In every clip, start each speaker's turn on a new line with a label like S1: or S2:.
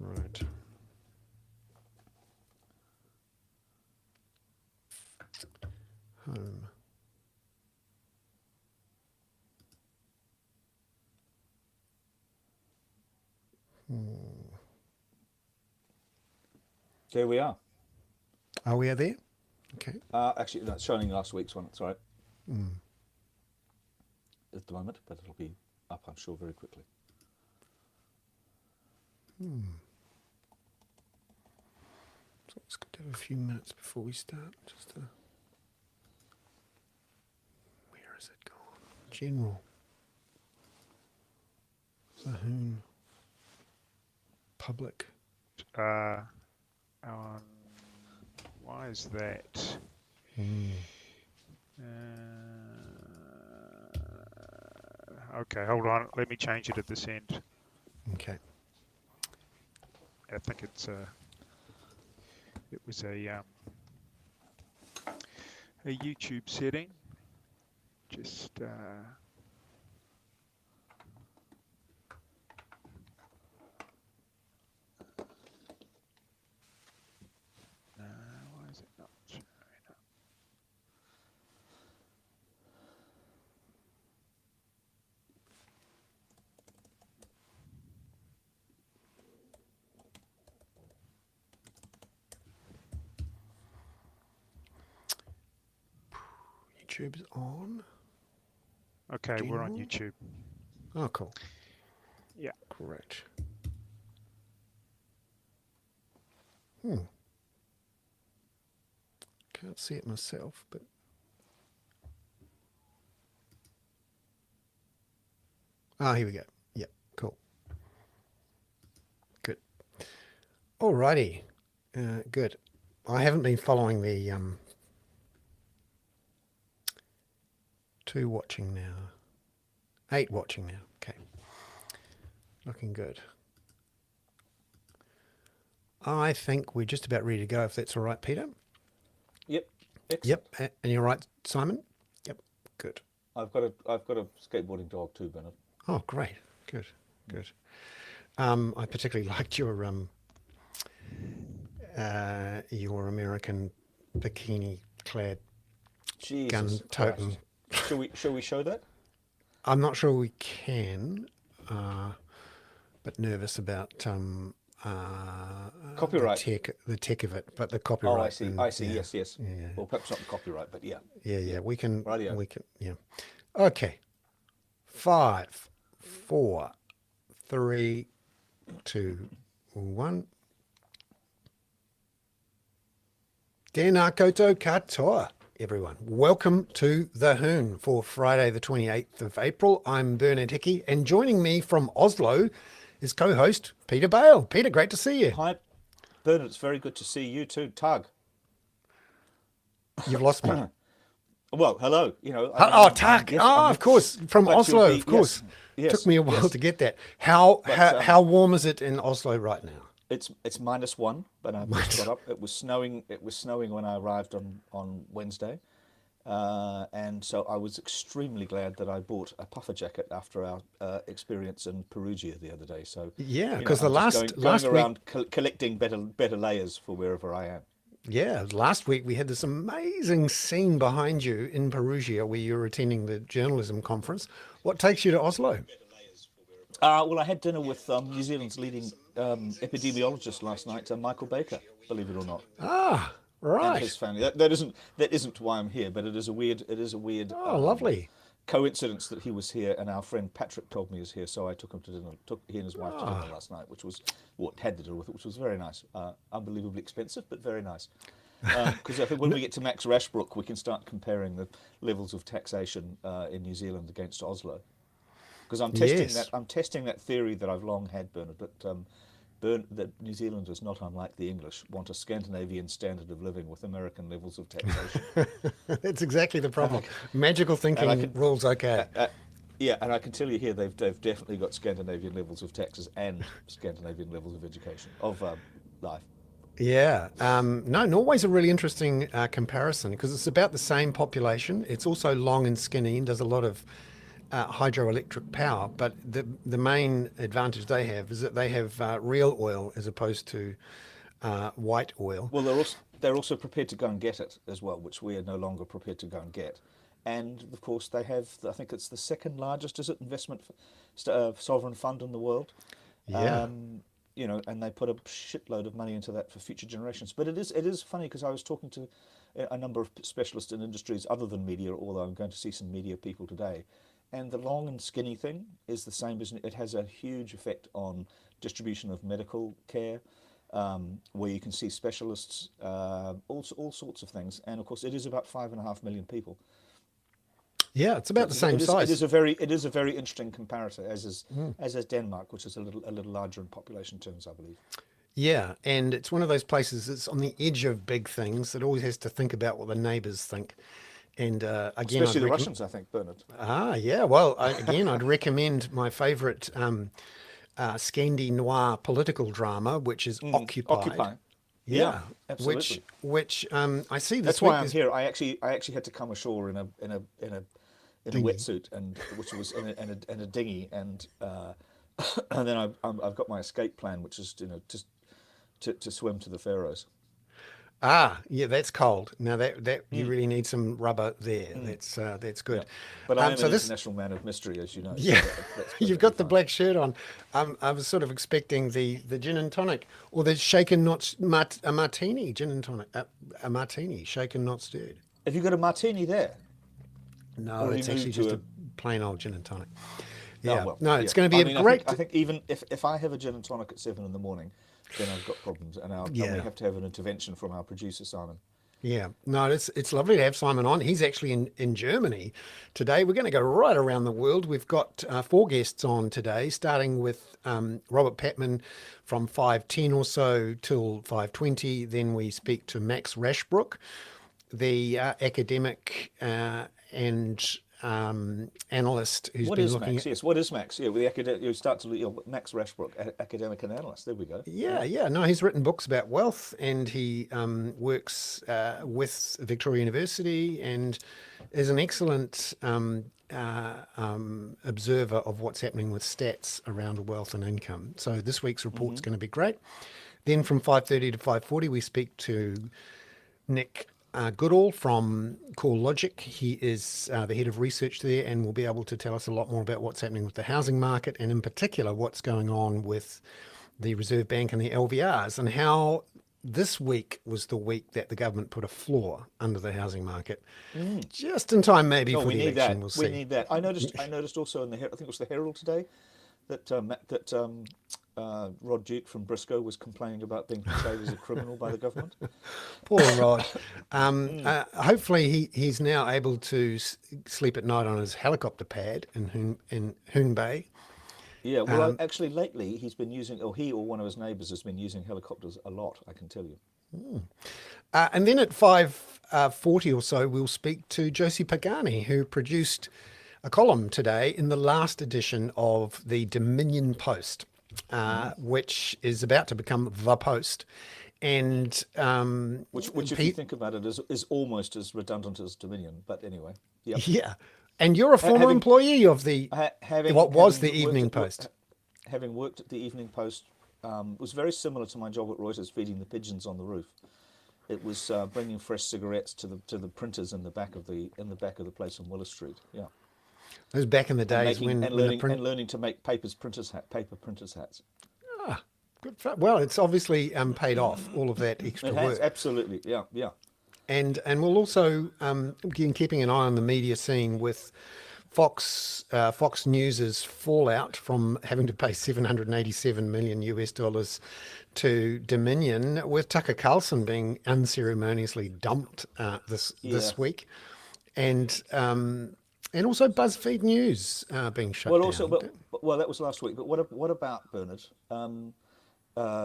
S1: Right. Home.
S2: There we are.
S1: Are we there? Okay.
S2: Actually, that's showing last week's one. It's all right at the moment, but it'll be up, I'm sure, very quickly.
S1: So it's good to have a few minutes before we start. Where is it gone? General. The Hoon. Public.
S3: Why is that? Okay, hold on. Let me change it at this end.
S1: Okay.
S3: I think it was a YouTube setting. Just why is it not showing up?
S1: YouTube's on.
S3: Okay, we're on
S1: General?
S3: YouTube.
S1: Oh, cool.
S3: Yeah.
S1: Great. Can't see it myself, but here we go. Yep, cool. Good. Alrighty. Good. I haven't been following the 2 watching now. 8 watching now. Okay. Looking good. I think we're just about ready to go, if that's all right, Peter.
S2: Yep. Excellent.
S1: Yep. And you're right, Simon? Yep. Good.
S2: I've got a skateboarding dog too, Bernard.
S1: Oh, great. Good. I particularly liked your American bikini-clad gun
S2: Jesus
S1: totem.
S2: Christ. Shall we show that?
S1: I'm not sure we can, but nervous about
S2: Copyright.
S1: the tech of it, but the copyright.
S2: Oh, I see.
S1: Yeah,
S2: Yes.
S1: yeah.
S2: Well, perhaps not the copyright, but yeah.
S1: Yeah. We can.
S2: Rightio.
S1: We can. Yeah. Okay. 5, 4, 3, 2, 1. Tēnā koutou katoa, everyone. Welcome to The Hoon for Friday the 28th of April. I'm Bernard Hickey, and joining me from Oslo is co-host Peter Bale. Peter, great to see you.
S2: Hi, Bernard. It's very good to see you too. Tug.
S1: You've lost me.
S2: Well, hello. You know.
S1: Tug.
S2: Yes,
S1: of course, from
S2: but you'll
S1: Oslo,
S2: be-
S1: of course.
S2: Yes,
S1: Took me a while
S2: yes.
S1: to get that. How
S2: But,
S1: how warm is it in Oslo right now?
S2: It's -1, but I just got up. It was snowing. It was snowing when I arrived on Wednesday, and so I was extremely glad that I bought a puffer jacket after our experience in Perugia the other day. So
S1: Yeah,
S2: you know,
S1: because the
S2: I'm just
S1: last
S2: going
S1: last week,
S2: around collecting better layers for wherever I am.
S1: yeah, last week we had this amazing scene behind you in Perugia where you were attending the journalism conference. What takes you to Oslo?
S2: Well, I had dinner with New Zealand's leading epidemiologist last night, Michael Baker. Believe it or not. And his
S1: Right.
S2: family. That isn't why I'm here, but it is a weird
S1: Oh, lovely.
S2: coincidence that he was here, and our friend Patrick told me he was here, so I took him to dinner. Took he and his wife to dinner last night, which was what had to do with it, which was very nice. Unbelievably expensive, but very nice. Because I think when we get to Max Rashbrook, we can start comparing the levels of taxation in New Zealand against Oslo. Because I'm testing that theory that I've long had, Bernard, that New Zealanders, not unlike the English, want a Scandinavian standard of living with American levels of taxation.
S1: That's exactly the problem. Magical thinking rules okay.
S2: Yeah, and I can tell you here, they've definitely got Scandinavian levels of taxes and Scandinavian levels of education, of life.
S1: Yeah. No, Norway's a really interesting comparison because it's about the same population. It's also long and skinny and does a lot of hydroelectric power, but the main advantage they have is that they have real oil as opposed to white oil.
S2: Well, they're also prepared to go and get it as well, which we are no longer prepared to go and get. And of course, they have. I think it's the second largest, is it, investment sovereign fund in the world.
S1: Yeah.
S2: And they put a shitload of money into that for future generations. But it is funny because I was talking to a number of specialists in industries other than media, although I'm going to see some media people today. And the long and skinny thing is the same as it has a huge effect on distribution of medical care, where you can see specialists, all sorts of things. And of course, it is about 5.5 million people.
S1: Yeah, it's
S2: So
S1: about the same size.
S2: it is a very interesting comparator, as is Denmark, which is a little larger in population terms, I believe.
S1: Yeah, and it's one of those places that's on the edge of big things that always has to think about what the neighbours think. And again,
S2: Especially the Russians, I think, Bernard.
S1: Yeah, well, I'd recommend my favourite Scandi noir political drama, which is Occupied.
S2: Occupy. Yeah,
S1: Yeah,
S2: absolutely.
S1: which I see this
S2: That's
S1: week.
S2: why I'm here. I actually had to come ashore in a
S1: Dinghy.
S2: wetsuit, and which was in a dinghy, and and then I've got my escape plan, which is just to swim to the Faroes.
S1: Yeah, that's cold. Now that you really need some rubber there. That's
S2: Yeah,
S1: good.
S2: but I am
S1: So
S2: an
S1: this,
S2: international man of mystery, as you know. So
S1: yeah,
S2: that's
S1: you've
S2: perfectly
S1: got the
S2: fine.
S1: black shirt on. I was sort of expecting the gin and tonic or the shaken not a martini gin and tonic, a martini shaken not stirred.
S2: Have you got a martini there,
S1: No,
S2: or have
S1: it's
S2: you
S1: actually
S2: moved
S1: just
S2: to
S1: a plain old gin and tonic.
S2: Oh
S1: Yeah,
S2: well,
S1: no,
S2: yeah.
S1: it's going to be
S2: I
S1: a
S2: mean,
S1: great.
S2: I think even if I have a gin and tonic at 7 in the morning, then I've got problems, and we
S1: Yeah.
S2: have to have an intervention from our producer Simon.
S1: Yeah, no, it's lovely to have Simon on. He's actually in Germany today. We're going to go right around the world. We've got four guests on today, starting with Robert Patman from 5:10 or so till 5:20. Then we speak to Max Rashbrook, the academic and analyst who's
S2: What
S1: been
S2: is
S1: looking
S2: Max?
S1: at.
S2: Yes, what is Max? Yeah, with the you start to Max Rashbrook, academic and analyst. There we go.
S1: Yeah, yeah. No, he's written books about wealth, and he works with Victoria University, and is an excellent observer of what's happening with stats around wealth and income. So this week's report's going to be great. Then from 5:30 to 5:40, we speak to Nick Goodall from Core Logic. He is the head of research there and will be able to tell us a lot more about what's happening with the housing market, and in particular what's going on with the Reserve Bank and the LVRs, and how this week was the week that the government put a floor under the housing market, just in time maybe
S2: No,
S1: for
S2: we
S1: the
S2: need
S1: election.
S2: that.
S1: We'll
S2: We
S1: see.
S2: need that. I noticed also in the I think it was the Herald today that Rod Duke from Briscoe was complaining about being portrayed as a criminal by the government.
S1: Poor Rod. Hopefully he's now able to sleep at night on his helicopter pad in Hoon Bay.
S2: Yeah, well, actually, lately he's been using, or he or one of his neighbours has been using helicopters a lot. I can tell you.
S1: And then at 5:40 or so, we'll speak to Josie Pagani, who produced a column today in the last edition of the Dominion Post, which is about to become the Post. And
S2: Which, if you think about it, is almost as redundant as Dominion. But anyway, yeah.
S1: yeah, and you're a former
S2: Having
S1: employee of the what was the
S2: having worked
S1: Evening
S2: at
S1: Post.
S2: having worked at the Evening Post, was very similar to my job at Reuters, feeding the pigeons on the roof. It was bringing fresh cigarettes to the printers in the back of the place on Willis Street. Yeah,
S1: It was back in the days when the print.
S2: learning to make paper printers hats.
S1: Good well, it's obviously paid off all of that extra
S2: It has
S1: work.
S2: absolutely, yeah, yeah.
S1: And we'll also begin keeping an eye on the media scene with Fox News's fallout from having to pay 787 million US dollars to Dominion, with Tucker Carlson being unceremoniously dumped this
S2: Yeah.
S1: week, and also BuzzFeed News being shut
S2: Well,
S1: down.
S2: also, well, that was last week. But what about Bernard?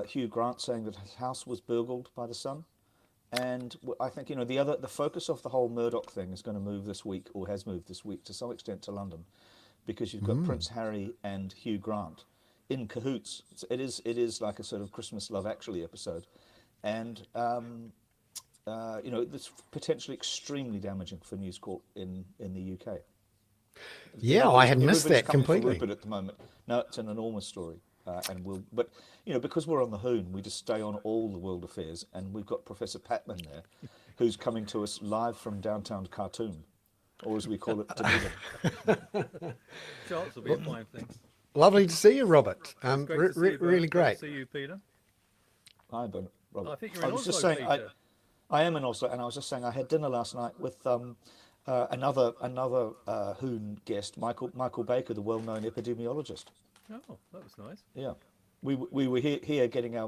S2: Hugh Grant saying that his house was burgled by the Sun, and I think the focus of the whole Murdoch thing is going to move this week, or has moved this week to some extent, to London, because you've got Prince Harry and Hugh Grant in cahoots. It is like a sort of Christmas Love Actually episode, and it's potentially extremely damaging for News Corp in the UK.
S1: Yeah, I had missed
S2: Everybody's
S1: that
S2: coming for
S1: completely.
S2: Rupert at the moment. No, it's an enormous story, but because we're on the Hoon, we just stay on all the world affairs, and we've got Professor Patman there, who's coming to us live from downtown Khartoum, or as we call it, Dunedin.
S4: Charts will be a fine thing.
S1: Lovely to see you, Robert.
S4: It's great to see you,
S1: Really
S4: Bernard. Great
S1: great.
S4: to see you, Peter.
S2: Hi, Robert.
S4: I think you're
S2: I
S4: in
S2: was just
S4: Oslo,
S2: saying,
S4: Peter.
S2: I am in Oslo, and I was just saying I had dinner last night with another Hoon guest, Michael Baker, the well-known epidemiologist.
S4: Oh, that was nice.
S2: Yeah, we were here getting our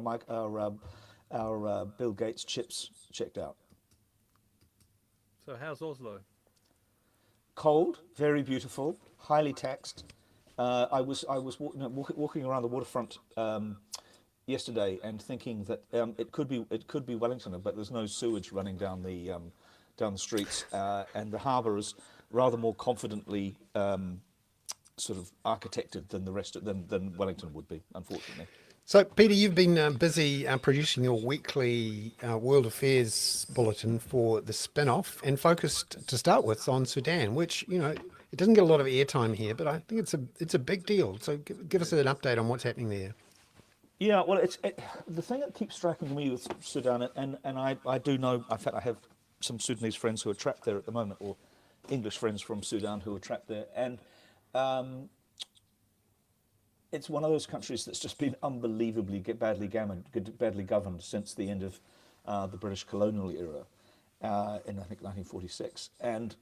S2: Bill Gates chips checked out.
S4: So how's Oslo?
S2: Cold, very beautiful, highly taxed. I was walking around the waterfront yesterday and thinking that it could be Wellington, but there's no sewage running down the streets, and the harbour is rather more confidently sort of architected than Wellington would be, unfortunately.
S1: So, Peter, you've been busy producing your weekly World Affairs bulletin for the spin-off, and focused to start with on Sudan, which it doesn't get a lot of airtime here, but I think it's a big deal. So, give us an update on what's happening there.
S2: Yeah, well, the thing that keeps striking me with Sudan, and I do know, in fact, I have some Sudanese friends who are trapped there at the moment, or English friends from Sudan who are trapped there, and it's one of those countries that's just been unbelievably badly governed since the end of the British colonial era in, I think, 1946. And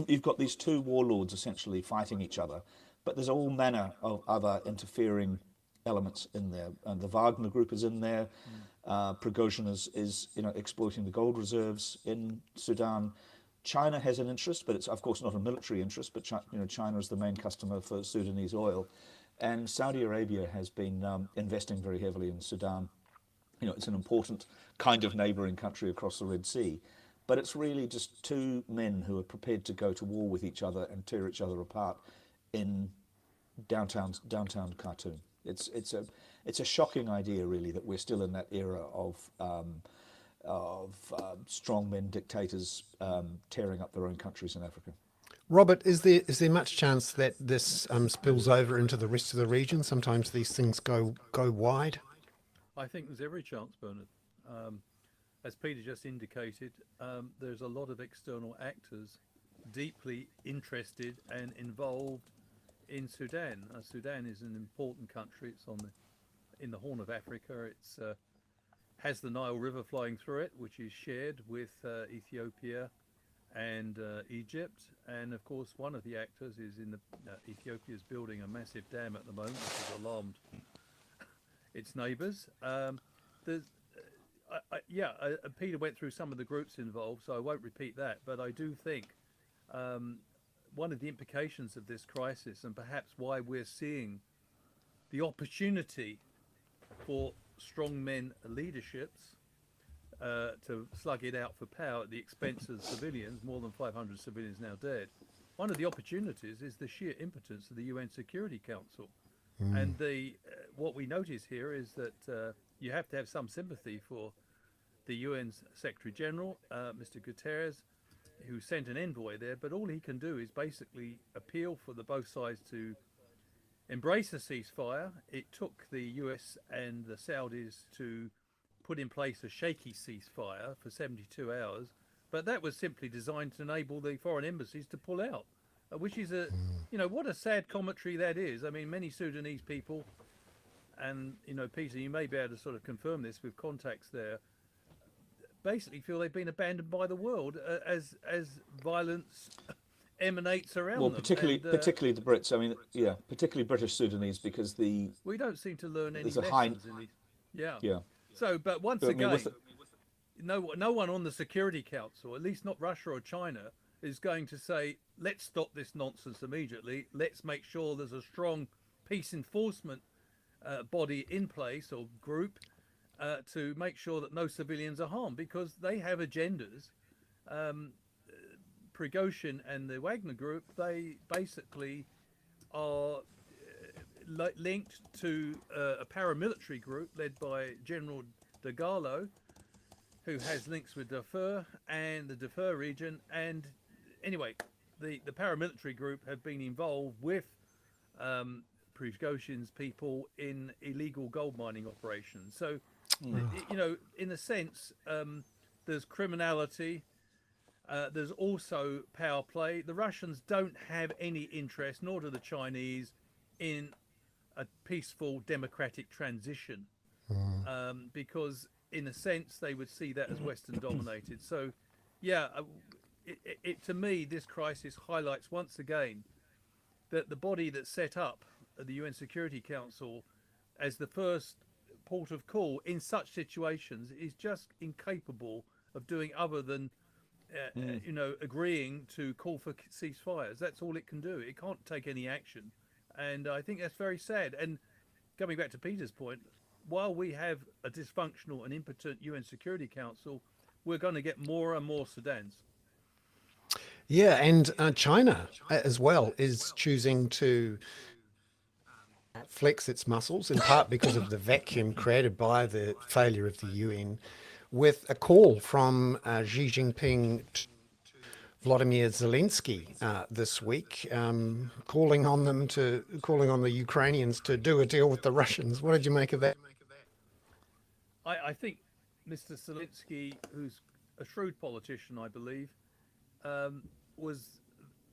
S2: you've got these two warlords essentially fighting each other, but there's all manner of other interfering elements in there. And the Wagner group is in there. Prigozhin is exploiting the gold reserves in Sudan. China has an interest, but it's of course not a military interest. But China is the main customer for Sudanese oil, and Saudi Arabia has been investing very heavily in Sudan. It's an important kind of neighbouring country across the Red Sea, but it's really just two men who are prepared to go to war with each other and tear each other apart in downtown Khartoum. It's a shocking idea, really, that we're still in that era of strongmen dictators tearing up their own countries in Africa.
S1: Robert, is there much chance that this spills over into the rest of the region? Sometimes these things go wide.
S4: I think there's every chance, Bernard. As Peter just indicated, there's a lot of external actors deeply interested and involved in Sudan. Sudan is an important country. It's in the Horn of Africa. It's has the Nile River flowing through it, which is shared with Ethiopia and Egypt. And of course, one of the actors is Ethiopia is building a massive dam at the moment, which has alarmed its neighbours. Peter went through some of the groups involved, so I won't repeat that. But I do think one of the implications of this crisis, and perhaps why we're seeing the opportunity for strongmen leaderships to slug it out for power at the expense of civilians, more than 500 civilians now dead. One of the opportunities is the sheer impotence of the UN Security Council. And what we notice here is that you have to have some sympathy for the UN's Secretary General, Mr. Guterres, who sent an envoy there, but all he can do is basically appeal for both sides to embrace a ceasefire. It took the US and the Saudis to put in place a shaky ceasefire for 72 hours, but that was simply designed to enable the foreign embassies to pull out, which is what a sad commentary that is. I mean, many Sudanese people, and Peter, you may be able to sort of confirm this with contacts there, basically feel they've been abandoned by the world as violence emanates around them.
S2: Particularly the Brits. I mean, particularly British Sudanese, because we
S4: don't seem to learn any
S2: there's a
S4: lessons in these. Yeah. So, but once again, no one on the Security Council, at least not Russia or China, is going to say, let's stop this nonsense immediately. Let's make sure there's a strong peace enforcement body in place or group to make sure that no civilians are harmed, because they have agendas. Prigozhin and the Wagner group, they basically are linked to a paramilitary group led by General Dagalo, who has links with Darfur and the Darfur region. And anyway, the paramilitary group have been involved with Prigozhin's people in illegal gold mining operations. So, you know, in a sense, there's criminality. There's also power play. The Russians don't have any interest, nor do the Chinese, in a peaceful democratic transition, because in a sense they would see that as Western dominated. So, yeah, to me, this crisis highlights once again that the body that set up the UN Security Council as the first port of call in such situations is just incapable of doing other than you know, agreeing to call for ceasefires. That's all it can do. It can't take any action, and I think that's very sad. And coming back to Peter's point, while we have a dysfunctional and impotent UN Security Council, we're going to get more and more Sudans.
S1: Yeah, and China as well is choosing to flex its muscles, in part because of the vacuum created by the failure of the UN, with a call from Xi Jinping to Vladimir Zelensky this week, calling on the Ukrainians to do a deal with the Russians. What did you make of that?
S4: I think Mr. Zelensky, who's a shrewd politician, I believe, was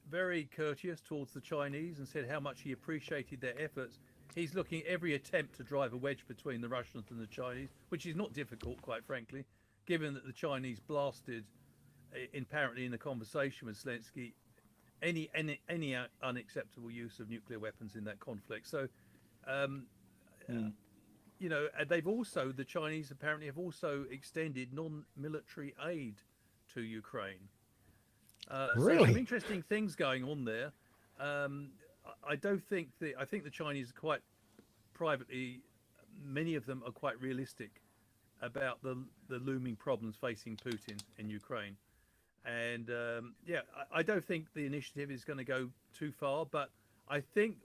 S4: very courteous towards the Chinese and said how much he appreciated their efforts. He's looking at every attempt to drive a wedge between the Russians and the Chinese, which is not difficult, quite frankly, given that the Chinese blasted, apparently in the conversation with Zelensky, any unacceptable use of nuclear weapons in that conflict. So, you know, the Chinese apparently have also extended non-military aid to Ukraine.
S1: Really?
S4: So some interesting things going on there. I think the Chinese are quite privately, many of them are quite realistic about the looming problems facing Putin in Ukraine. And I don't think the initiative is going to go too far, but I think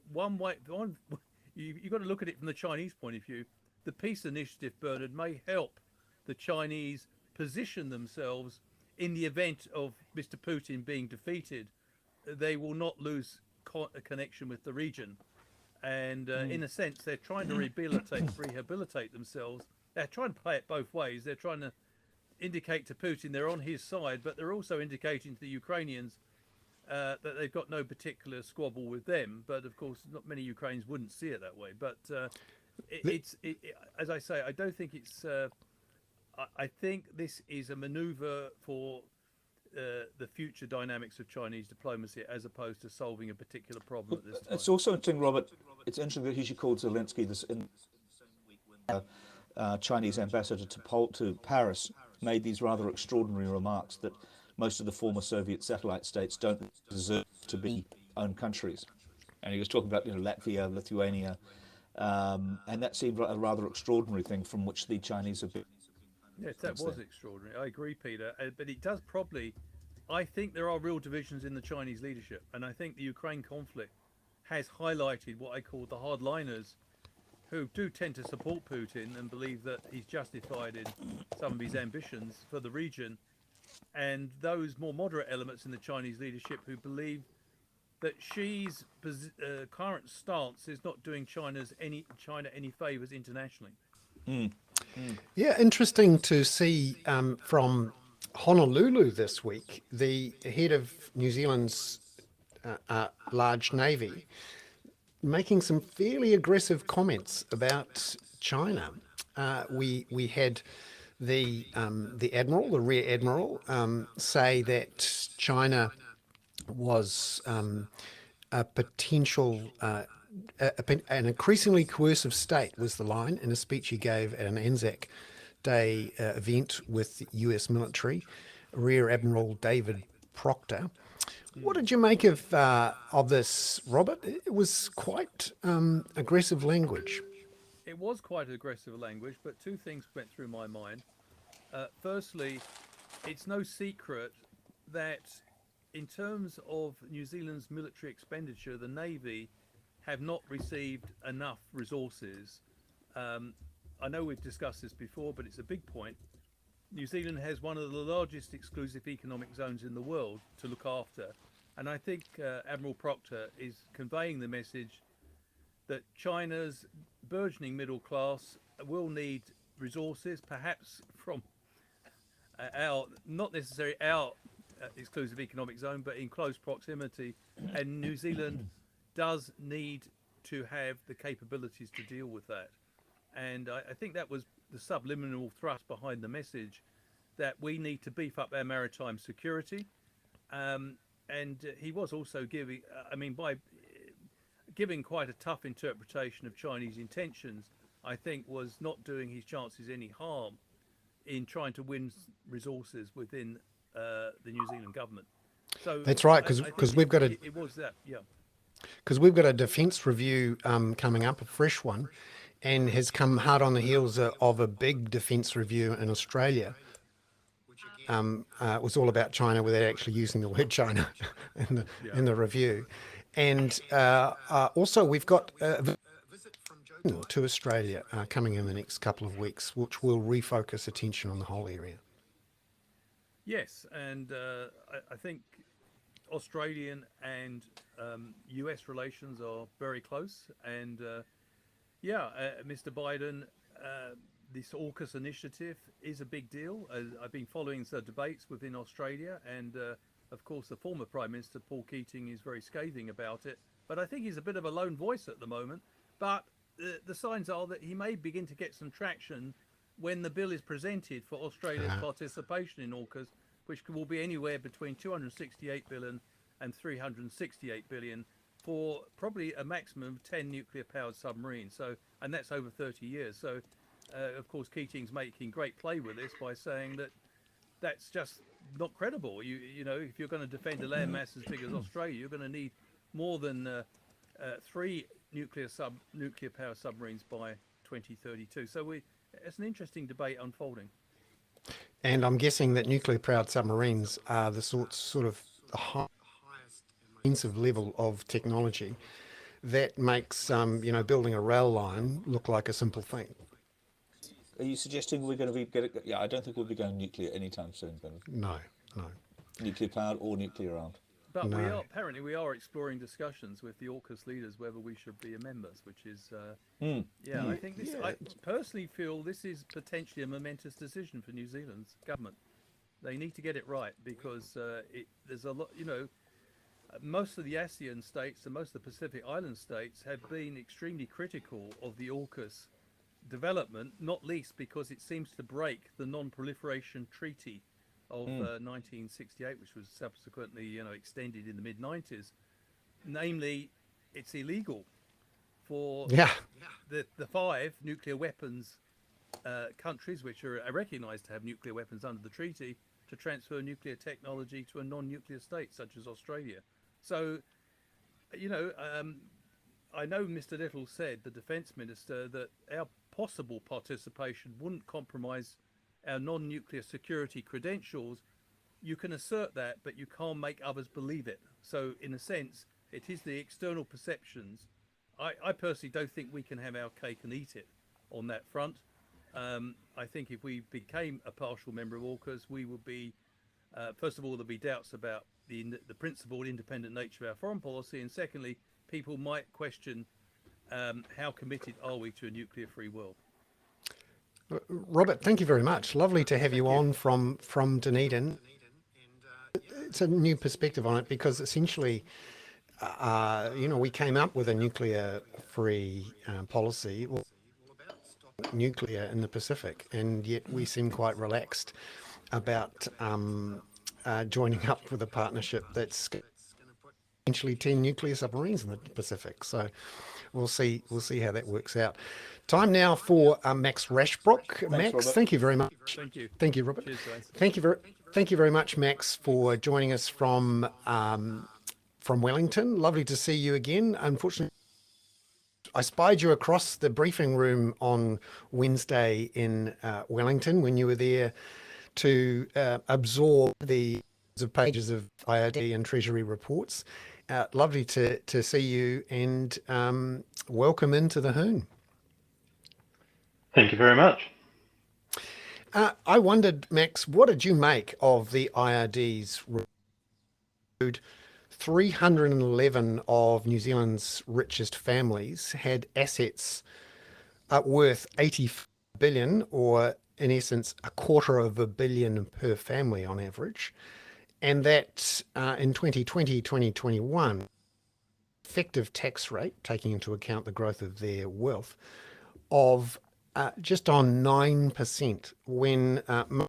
S4: you've got to look at it from the Chinese point of view. The peace initiative, Bernard, may help the Chinese position themselves in the event of Mr. Putin being defeated. They will not lose a connection with the region. And in a sense, they're trying to rehabilitate themselves. They're trying to play it both ways. They're trying to indicate to Putin they're on his side, but they're also indicating to the Ukrainians that they've got no particular squabble with them. But of course, not many Ukrainians wouldn't see it that way. But as I say, I don't think it's. I think this is a maneuver for the future dynamics of Chinese diplomacy, as opposed to solving a particular problem at this time.
S2: It's also interesting, Robert. It's interesting that he called Zelensky this in the same week when the Chinese ambassador to Paris made these rather extraordinary remarks that most of the former Soviet satellite states don't deserve to be own countries, and he was talking about Latvia, Lithuania, and that seemed a rather extraordinary thing from which the Chinese have been.
S4: Yes, that was extraordinary. I agree, Peter. But it does probably, I think there are real divisions in the Chinese leadership. And I think the Ukraine conflict has highlighted what I call the hardliners, who do tend to support Putin and believe that he's justified in some of his ambitions for the region. And those more moderate elements in the Chinese leadership who believe that Xi's current stance is not doing China any favors internationally.
S1: Yeah, interesting to see from Honolulu this week, the head of New Zealand's large navy making some fairly aggressive comments about China. We had the admiral, the rear admiral, say that China was a potential. An increasingly coercive state was the line in a speech he gave at an Anzac Day event with the US military, Rear Admiral David Proctor. What did you make of this, Robert? It was quite aggressive language.
S4: It was quite aggressive language, but two things went through my mind. Firstly, it's no secret that in terms of New Zealand's military expenditure, the Navy have not received enough resources. I know we've discussed this before, but it's a big point. New Zealand has one of the largest exclusive economic zones in the world to look after, And I think Admiral Proctor is conveying the message that China's burgeoning middle class will need resources, perhaps from our, not necessarily our exclusive economic zone, but in close proximity. And New Zealand does need to have the capabilities to deal with that. And I think that was the subliminal thrust behind the message, that we need to beef up our maritime security. And he was also giving, by giving quite a tough interpretation of Chinese intentions, I think was not doing his chances any harm in trying to win resources within the New Zealand government. So
S1: That's right, because we've got
S4: it was that, yeah.
S1: because we've got a defence review coming up, a fresh one, and has come hard on the heels of a big defence review in Australia. It was all about China without actually using the word China in the review. And also we've got a visit from to Australia coming in the next couple of weeks, which will refocus attention on the whole area.
S4: Yes, and I think Australian and US relations are very close. And Mr. Biden, this AUKUS initiative is a big deal. I've been following the debates within Australia, and of course the former Prime Minister Paul Keating is very scathing about it, but I think he's a bit of a lone voice at the moment. But the signs are that he may begin to get some traction when the bill is presented for Australia's participation in AUKUS, which will be anywhere between 268 billion and 368 billion for probably a maximum of 10 nuclear powered submarines. So, and that's over 30 years. So of course, Keating's making great play with this by saying that that's just not credible. You know, if you're going to defend a landmass as big as Australia, you're going to need more than 3 nuclear power submarines by 2032. So it's an interesting debate unfolding.
S1: And I'm guessing that nuclear powered submarines are the sort of the highest intensive level of technology that makes building a rail line look like a simple thing.
S2: Are you suggesting we're going to be yeah, I don't think we'll be going nuclear anytime soon, Bernard.
S1: No.
S2: Nuclear powered or nuclear armed.
S4: But
S1: No.
S4: we are exploring discussions with the AUKUS leaders whether we should be members, which is I think this. I personally feel this is potentially a momentous decision for New Zealand's government. They need to get it right, because there's a lot. Most of the ASEAN states and most of the Pacific Island states have been extremely critical of the AUKUS development, not least because it seems to break the Non-Proliferation Treaty of 1968, which was subsequently extended in the mid-90s. Namely, it's illegal for the 5 nuclear weapons countries which are recognized to have nuclear weapons under the treaty to transfer nuclear technology to a non-nuclear state such as Australia. So I know Mr. Little said, the Defence Minister, that our possible participation wouldn't compromise our non-nuclear security credentials. You can assert that, but you can't make others believe it. So in a sense, it is the external perceptions. I personally don't think we can have our cake and eat it on that front. I think if we became a partial member of AUKUS, we would be, first of all, there'd be doubts about the principled independent nature of our foreign policy, and secondly, people might question how committed are we to a nuclear-free world.
S1: Robert, thank you very much. Lovely to have you on from Dunedin. It's a new perspective on it, because essentially, we came up with a nuclear-free policy, nuclear in the Pacific, and yet we seem quite relaxed about joining up with a partnership that's potentially 10 nuclear submarines in the Pacific. So we'll see how that works out. Time now for Max Rashbrook. Max,
S2: Robert.
S1: thank you very much.
S4: Thank you,
S1: Robert.
S4: Cheers, guys.
S1: Thank you very much, Max, for joining us from Wellington. Lovely to see you again. Unfortunately, I spied you across the briefing room on Wednesday in Wellington when you were there to absorb the pages of IRD and Treasury reports. Lovely to see you, and welcome into the Hoon.
S5: Thank you very much.
S1: I wondered, Max, what did you make of the IRD's 311 of New Zealand's richest families had assets worth 80 billion, or in essence, a quarter of a billion per family on average. And that in 2020, 2021, effective tax rate, taking into account the growth of their wealth, of just on 9%, when most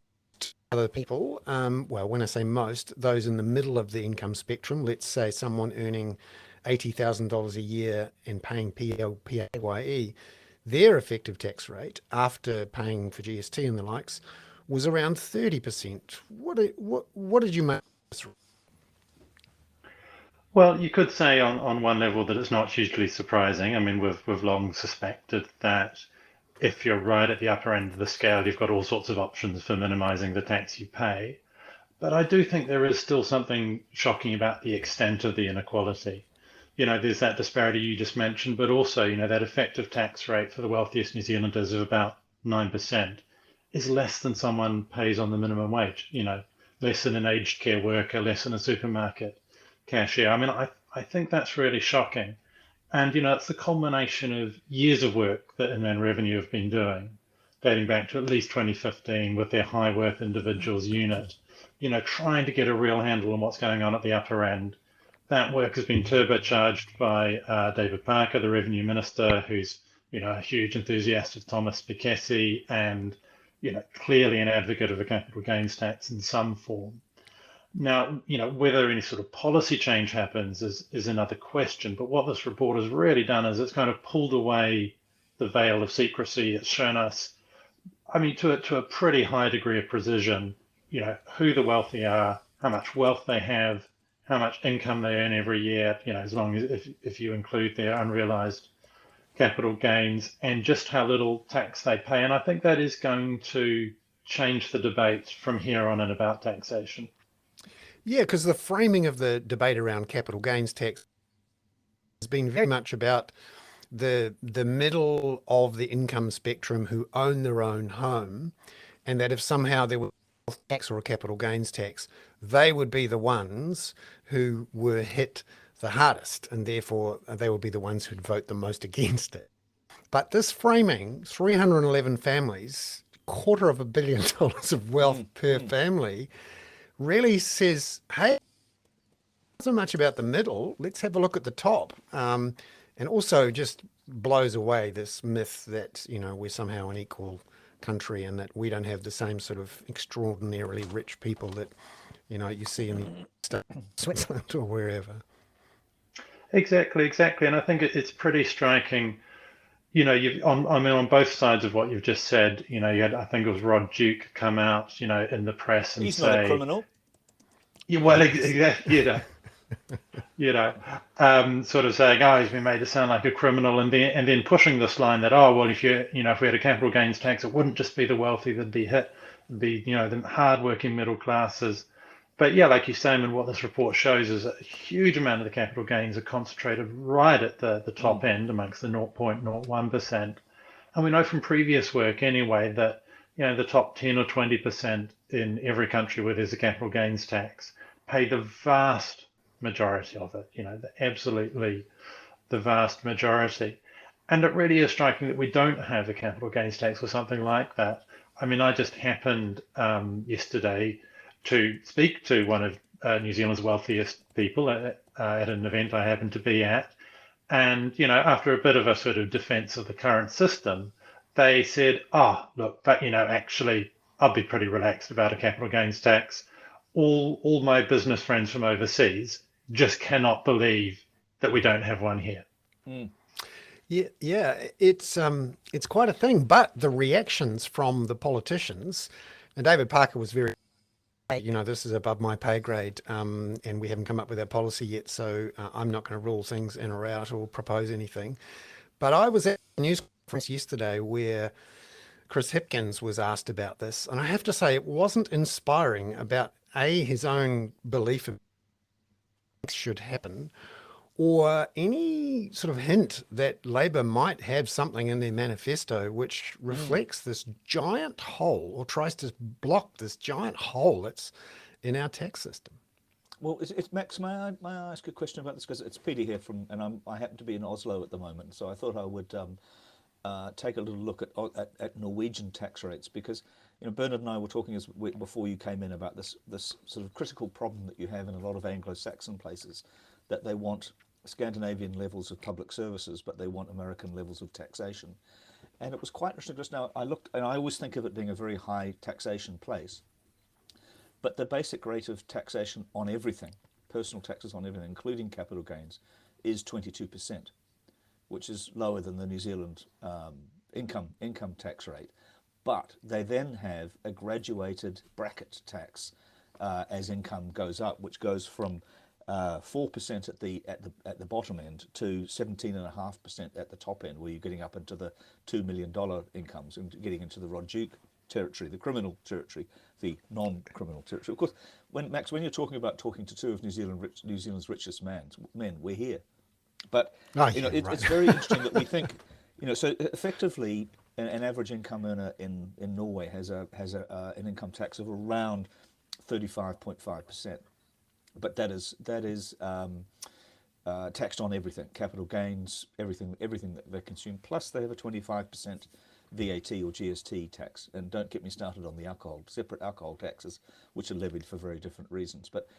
S1: other people, well, when I say most, those in the middle of the income spectrum, let's say someone earning $80,000 a year and paying PAYE, their effective tax rate after paying for GST and the likes was around 30%. What did you make?
S5: Well, you could say on one level that it's not hugely surprising. I mean, we've long suspected that if you're right at the upper end of the scale, you've got all sorts of options for minimizing the tax you pay. But I do think there is still something shocking about the extent of the inequality. There's that disparity you just mentioned, but also, that effective tax rate for the wealthiest New Zealanders of about 9% is less than someone pays on the minimum wage, less than an aged care worker, less than a supermarket cashier. I mean, I think that's really shocking. And, it's the culmination of years of work that Inland Revenue have been doing, dating back to at least 2015 with their high worth individuals unit, trying to get a real handle on what's going on at the upper end. That work has been turbocharged by David Parker, the Revenue Minister, who's, a huge enthusiast of Thomas Piketty and, clearly an advocate of a capital gains tax in some form. Now, whether any sort of policy change happens is another question. But what this report has really done is it's kind of pulled away the veil of secrecy. It's shown us, I mean, to a pretty high degree of precision, who the wealthy are, how much wealth they have, how much income they earn every year, as long as if you include their unrealized capital gains, and just how little tax they pay. And I think that is going to change the debate from here on in about taxation.
S1: Yeah, because the framing of the debate around capital gains tax has been very much about the middle of the income spectrum who own their own home, and that if somehow there was a tax or a capital gains tax, they would be the ones who were hit the hardest, and therefore they would be the ones who'd vote the most against it. But this framing, 311 families, $250 million of wealth per family, really says, hey, not so much about the middle, let's have a look at the top. And also just blows away this myth that, we're somehow an equal country and that we don't have the same sort of extraordinarily rich people that, you see in the States, Switzerland or wherever.
S5: Exactly. And I think it's pretty striking. On both sides of what you've just said, you had, I think it was Rod Duke come out, in the press and
S2: He's
S5: say,
S2: not a criminal.
S5: Yeah, well, exactly, sort of saying, oh, he's been made to sound like a criminal, and then pushing this line that, oh, well, if we had a capital gains tax, it wouldn't just be the wealthy that'd be hit, it'd be, the hardworking middle classes. But yeah, like you say, and what this report shows is a huge amount of the capital gains are concentrated right at the top end amongst the 0.01%. And we know from previous work anyway that, the top 10 or 20% in every country where there's a capital gains tax pay the vast majority of it, absolutely the vast majority. And it really is striking that we don't have a capital gains tax or something like that. I mean, I just happened yesterday to speak to one of New Zealand's wealthiest people at an event I happened to be at. And, after a bit of a sort of defense of the current system, they said, oh, look, but, actually, I'll be pretty relaxed about a capital gains tax. All my business friends from overseas just cannot believe that we don't have one here.
S1: Yeah, it's quite a thing. But the reactions from the politicians, and David Parker was very, this is above my pay grade, and we haven't come up with our policy yet, so I'm not going to rule things in or out or propose anything. But I was at a news conference yesterday where Chris Hipkins was asked about this, and I have to say it wasn't inspiring about his own belief of what should happen, or any sort of hint that Labor might have something in their manifesto which reflects this giant hole or tries to block this giant hole that's in our tax system.
S2: Well, Max, may I ask a question about this? Because it's Peter here I happen to be in Oslo at the moment, so I thought I would take a little look at Norwegian tax rates, because Bernard and I were talking before you came in about this sort of critical problem that you have in a lot of Anglo-Saxon places, that they want Scandinavian levels of public services, but they want American levels of taxation. And it was quite interesting just now. I looked, and I always think of it being a very high taxation place, but the basic rate of taxation on everything, personal taxes on everything, including capital gains, is 22%, which is lower than the New Zealand income tax rate. But they then have a graduated bracket tax as income goes up, which goes from 4% at the bottom end to 17.5% at the top end, where you're getting up into the $2 million incomes and getting into the Rod Duke territory, the criminal territory, the non-criminal territory. Of course, when you're talking to two of New Zealand's richest men, we're here. But it's very interesting that we think, so effectively, an average income earner in Norway has an income tax of around 35.5%. But that is taxed on everything, capital gains, everything that they consume. Plus, they have a 25% VAT or GST tax. And don't get me started on the separate alcohol taxes, which are levied for very different reasons. But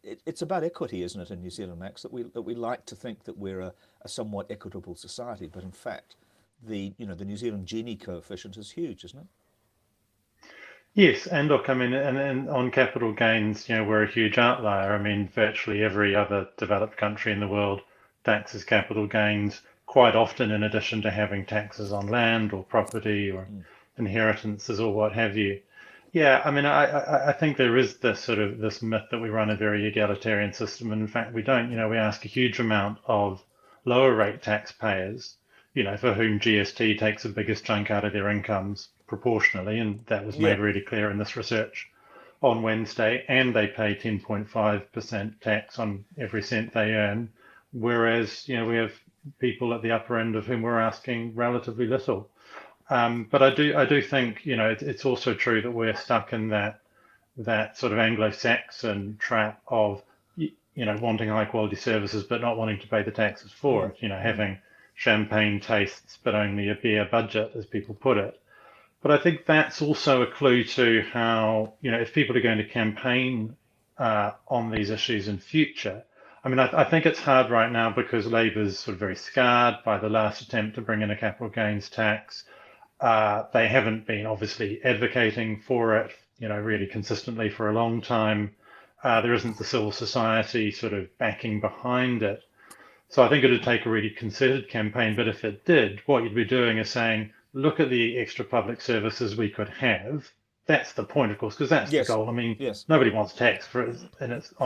S2: it's about equity, isn't it, in New Zealand, Max? That we like to think that we're a somewhat equitable society, but in fact, the New Zealand Gini coefficient is huge, isn't it?
S5: Yes, and look, I mean, and on capital gains, we're a huge outlier. I mean, virtually every other developed country in the world taxes capital gains quite often, in addition to having taxes on land or property or inheritances or what have you. Yeah, I mean, I think there is this myth that we run a very egalitarian system, and in fact we don't. We ask a huge amount of lower rate taxpayers, for whom GST takes the biggest chunk out of their incomes proportionally, and that was made really clear in this research on Wednesday, and they pay 10.5% tax on every cent they earn, whereas we have people at the upper end of whom we're asking relatively little. But I do think it's also true that we're stuck in that sort of Anglo-Saxon trap of wanting high quality services but not wanting to pay the taxes for it, having champagne tastes but only a beer budget, as people put it. But I think that's also a clue to how, if people are going to campaign on these issues in future. I mean, I think it's hard right now because Labour's sort of very scarred by the last attempt to bring in a capital gains tax. They haven't been obviously advocating for it, really consistently for a long time. There isn't the civil society sort of backing behind it. So I think it would take a really considered campaign. But if it did, what you'd be doing is saying, look at the extra public services we could have. That's the point, of course, because that's the goal. I mean, nobody wants tax on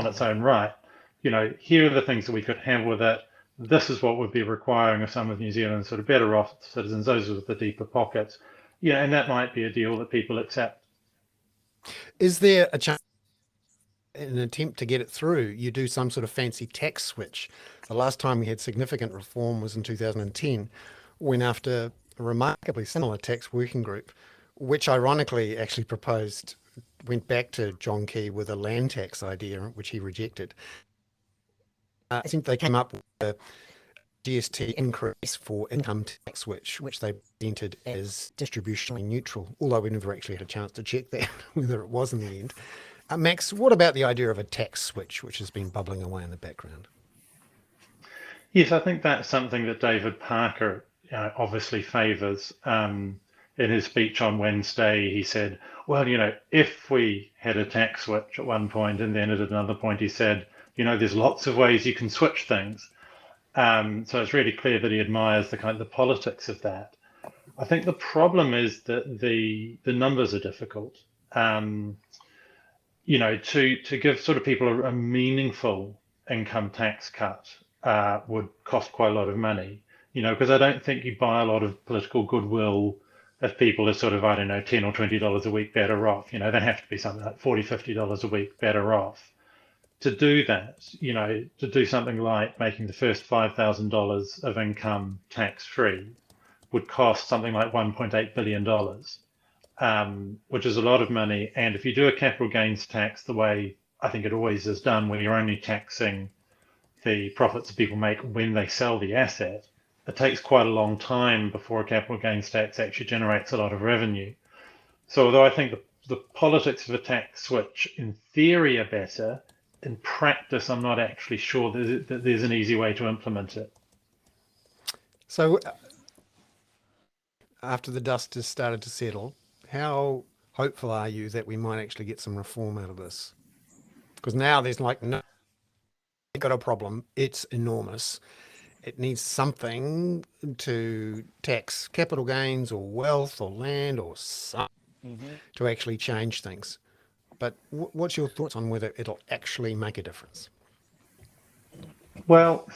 S5: its own right. Here are the things that we could have with it. This is what would be requiring of some of New Zealand's sort of better off citizens, those with the deeper pockets. And that might be a deal that people accept.
S1: Is there a chance, in an attempt to get it through, you do some sort of fancy tax switch? The last time we had significant reform was in 2010, when after a remarkably similar tax working group, which ironically actually went back to John Key with a land tax idea, which he rejected. I think they came up with a GST increase for income tax, which they presented as distributionally neutral, although we never actually had a chance to check that, whether it was in the end. Max, what about the idea of a tax switch, which has been bubbling away in the background?
S5: Yes, I think that's something that David Parker obviously favours. In his speech on Wednesday, he said, well, if we had a tax switch at one point, and then at another point he said, there's lots of ways you can switch things. So it's really clear that he admires the politics of that. I think the problem is that the numbers are difficult. To give sort of people a meaningful income tax cut would cost quite a lot of money. Because I don't think you buy a lot of political goodwill if people are sort of, I don't know, $10 or $20 a week better off. They have to be something like $40, $50 a week better off. To do that, to do something like making the first $5,000 of income tax-free would cost something like $1.8 billion, which is a lot of money. And if you do a capital gains tax the way I think it always is done, when you're only taxing the profits that people make when they sell the asset, it takes quite a long time before a capital gains tax actually generates a lot of revenue. So although I think the politics of a tax switch in theory are better, in practice I'm not actually sure that there's an easy way to implement it.
S1: So after the dust has started to settle, how hopeful are you that we might actually get some reform out of this? Because now there's like, no, we've got a problem. It's enormous. It needs something to tax capital gains or wealth or land or something to actually change things. But what's your thoughts on whether it'll actually make a difference?
S5: Well,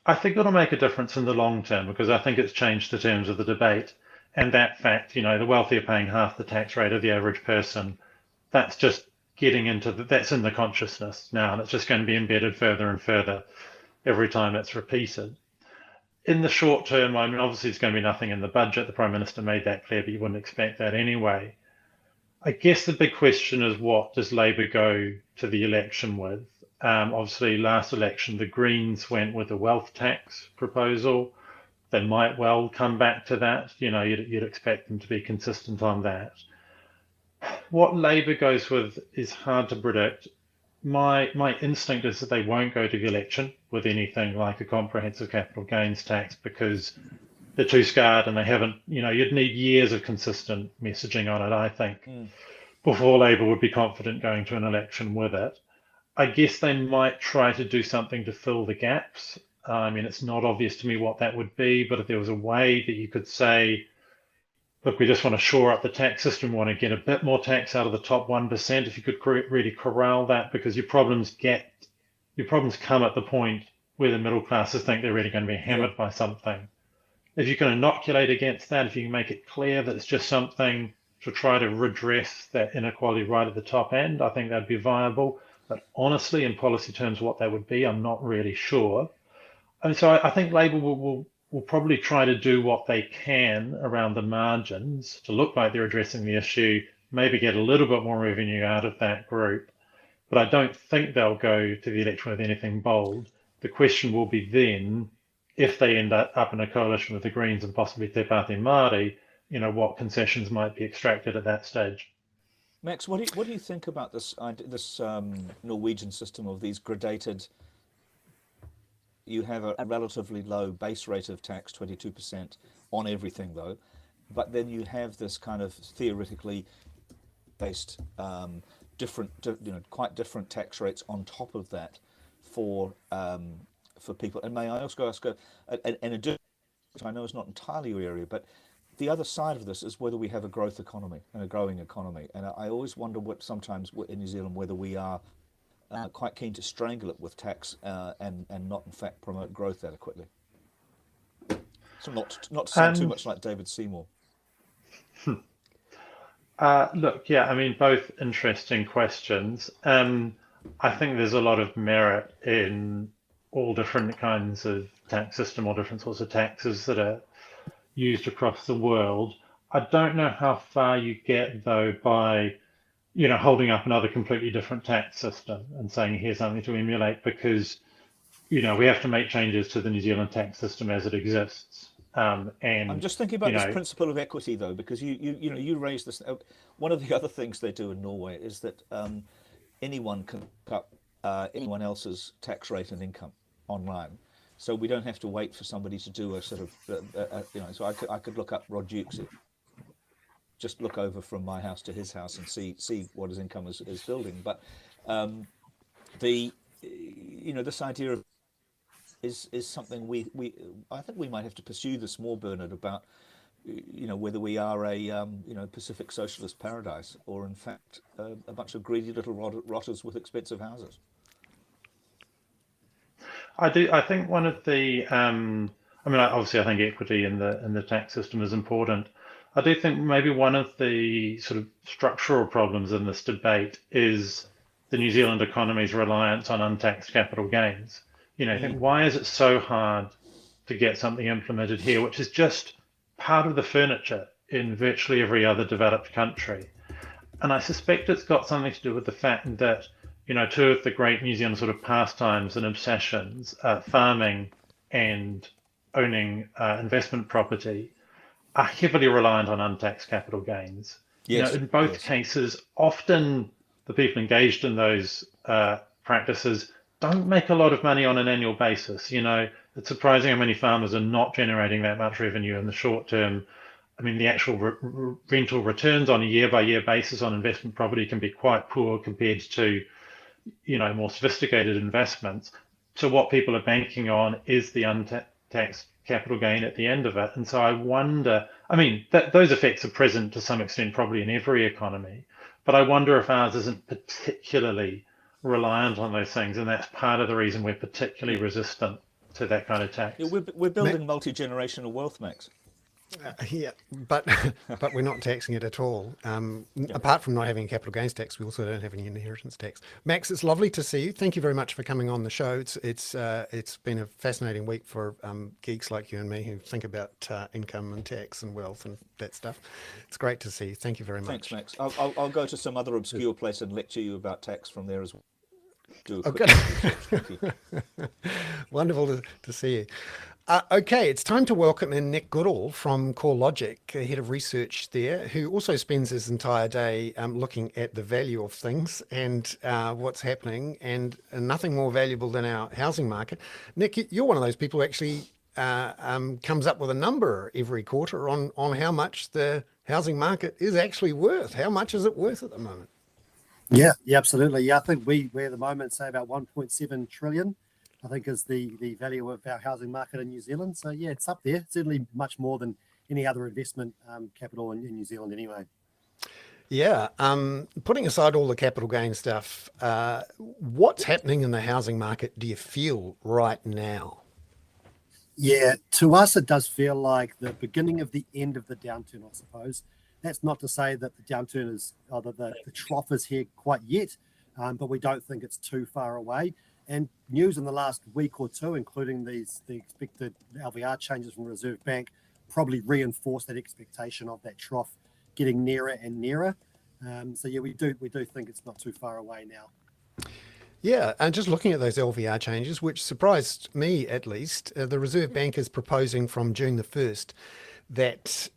S5: I think it'll make a difference in the long term because I think it's changed the terms of the debate. And that fact, the wealthy are paying half the tax rate of the average person. That's just getting into that's in the consciousness now, and it's just going to be embedded further and further every time it's repeated. In the short term, I mean, obviously, there's going to be nothing in the budget. The Prime Minister made that clear, but you wouldn't expect that anyway. I guess the big question is, what does Labour go to the election with? Obviously, last election, the Greens went with a wealth tax proposal. They might well come back to that. You'd expect them to be consistent on that. What Labour goes with is hard to predict. My instinct is that they won't go to the election with anything like a comprehensive capital gains tax because they're too scarred and they haven't, you'd need years of consistent messaging on it, I think, before Labour would be confident going to an election with it. I guess they might try to do something to fill the gaps. I mean, it's not obvious to me what that would be, but if there was a way that you could say, look, we just want to shore up the tax system, we want to get a bit more tax out of the top 1%, if you could really corral that, because your problems come at the point where the middle classes think they're really going to be hammered by something. If you can inoculate against that, if you can make it clear that it's just something to try to redress that inequality right at the top end, I think that'd be viable. But honestly, in policy terms, what that would be, I'm not really sure. And so I think Labour will probably try to do what they can around the margins to look like they're addressing the issue, maybe get a little bit more revenue out of that group. But I don't think they'll go to the election with anything bold. The question will be then, if they end up in a coalition with the Greens and possibly Te Pāti Māori, what concessions might be extracted at that stage.
S2: Max, what do you think about this Norwegian system of these gradated? You have a relatively low base rate of tax, 22% on everything, though, but then you have this kind of theoretically based quite different tax rates on top of that for people. And may I also ask, in addition, which I know is not entirely your area, but the other side of this is whether we have a growth economy and a growing economy. And I always wonder sometimes in New Zealand whether we are quite keen to strangle it with tax and not in fact promote growth adequately. So not to sound too much like David Seymour.
S5: Look, yeah, I mean, both interesting questions. I think there's a lot of merit in all different kinds of tax system, all different sorts of taxes that are used across the world. I don't know how far you get, though, by holding up another completely different tax system and saying here's something to emulate, because we have to make changes to the New Zealand tax system as it exists. And
S2: I'm just thinking about this principle of equity, though, because you raised this. One of the other things they do in Norway is that anyone can cut anyone else's tax rate and income online. So we don't have to wait for somebody to do a sort of, so I could look up Rod Dukes, just look over from my house to his house and see what his income is building. But this idea of is something I think we might have to pursue this more, Bernard, about whether we are a Pacific socialist paradise or in fact a bunch of greedy little rotters with expensive houses.
S5: I do. I think one of the, obviously, I think equity in the tax system is important. I do think maybe one of the sort of structural problems in this debate is the New Zealand economy's reliance on untaxed capital gains. I think, why is it so hard to get something implemented here, which is just part of the furniture in virtually every other developed country? And I suspect it's got something to do with the fact that two of the great New Zealand sort of pastimes and obsessions, farming and owning investment property, are heavily reliant on untaxed capital gains.
S2: Yes,
S5: In both
S2: yes.
S5: cases, often the people engaged in those practices don't make a lot of money on an annual basis. It's surprising how many farmers are not generating that much revenue in the short term. I mean, the actual rental returns on a year-by-year basis on investment property can be quite poor compared to, more sophisticated investments. So what people are banking on is the untaxed capital gain at the end of it. And so I wonder, I mean, those effects are present to some extent probably in every economy, but I wonder if ours isn't particularly reliant on those things, and that's part of the reason we're particularly resistant to that kind of tax.
S2: Yeah, we're building multi-generational wealth, Max.
S1: Yeah, but but we're not taxing it at all. Apart from not having a capital gains tax, we also don't have any inheritance tax. Max, it's lovely to see you. Thank you very much for coming on the show. It's been a fascinating week for geeks like you and me who think about income and tax and wealth and that stuff. It's great to see you. Thank you very much.
S2: Thanks, Max. I'll go to some other obscure place and lecture you about tax from there as well. Do a quick Thank you.
S1: Wonderful to see you. Okay, it's time to welcome in Nick Goodall from CoreLogic, head of research there, who also spends his entire day looking at the value of things and what's happening, and nothing more valuable than our housing market. Nick, you're one of those people who actually comes up with a number every quarter on how much the housing market is actually worth. How much is it worth at the moment?
S6: Yeah, absolutely. Yeah, I think we at the moment say about 1.7 trillion. I think is the value of our housing market in New Zealand. So yeah, it's up there. Certainly much more than any other investment capital in New Zealand anyway.
S1: Yeah. Putting aside all the capital gain stuff, what's happening in the housing market do you feel right now?
S6: Yeah, to us it does feel like the beginning of the end of the downturn, I suppose. That's not to say that the downturn is, or that the trough is here quite yet, but we don't think it's too far away. And news in the last week or two, including the expected LVR changes from the Reserve Bank, probably reinforce that expectation of that trough getting nearer and nearer. So yeah, we do think it's not too far away now.
S1: Yeah, and just looking at those LVR changes, which surprised me at least, the Reserve Bank is proposing from June the 1st that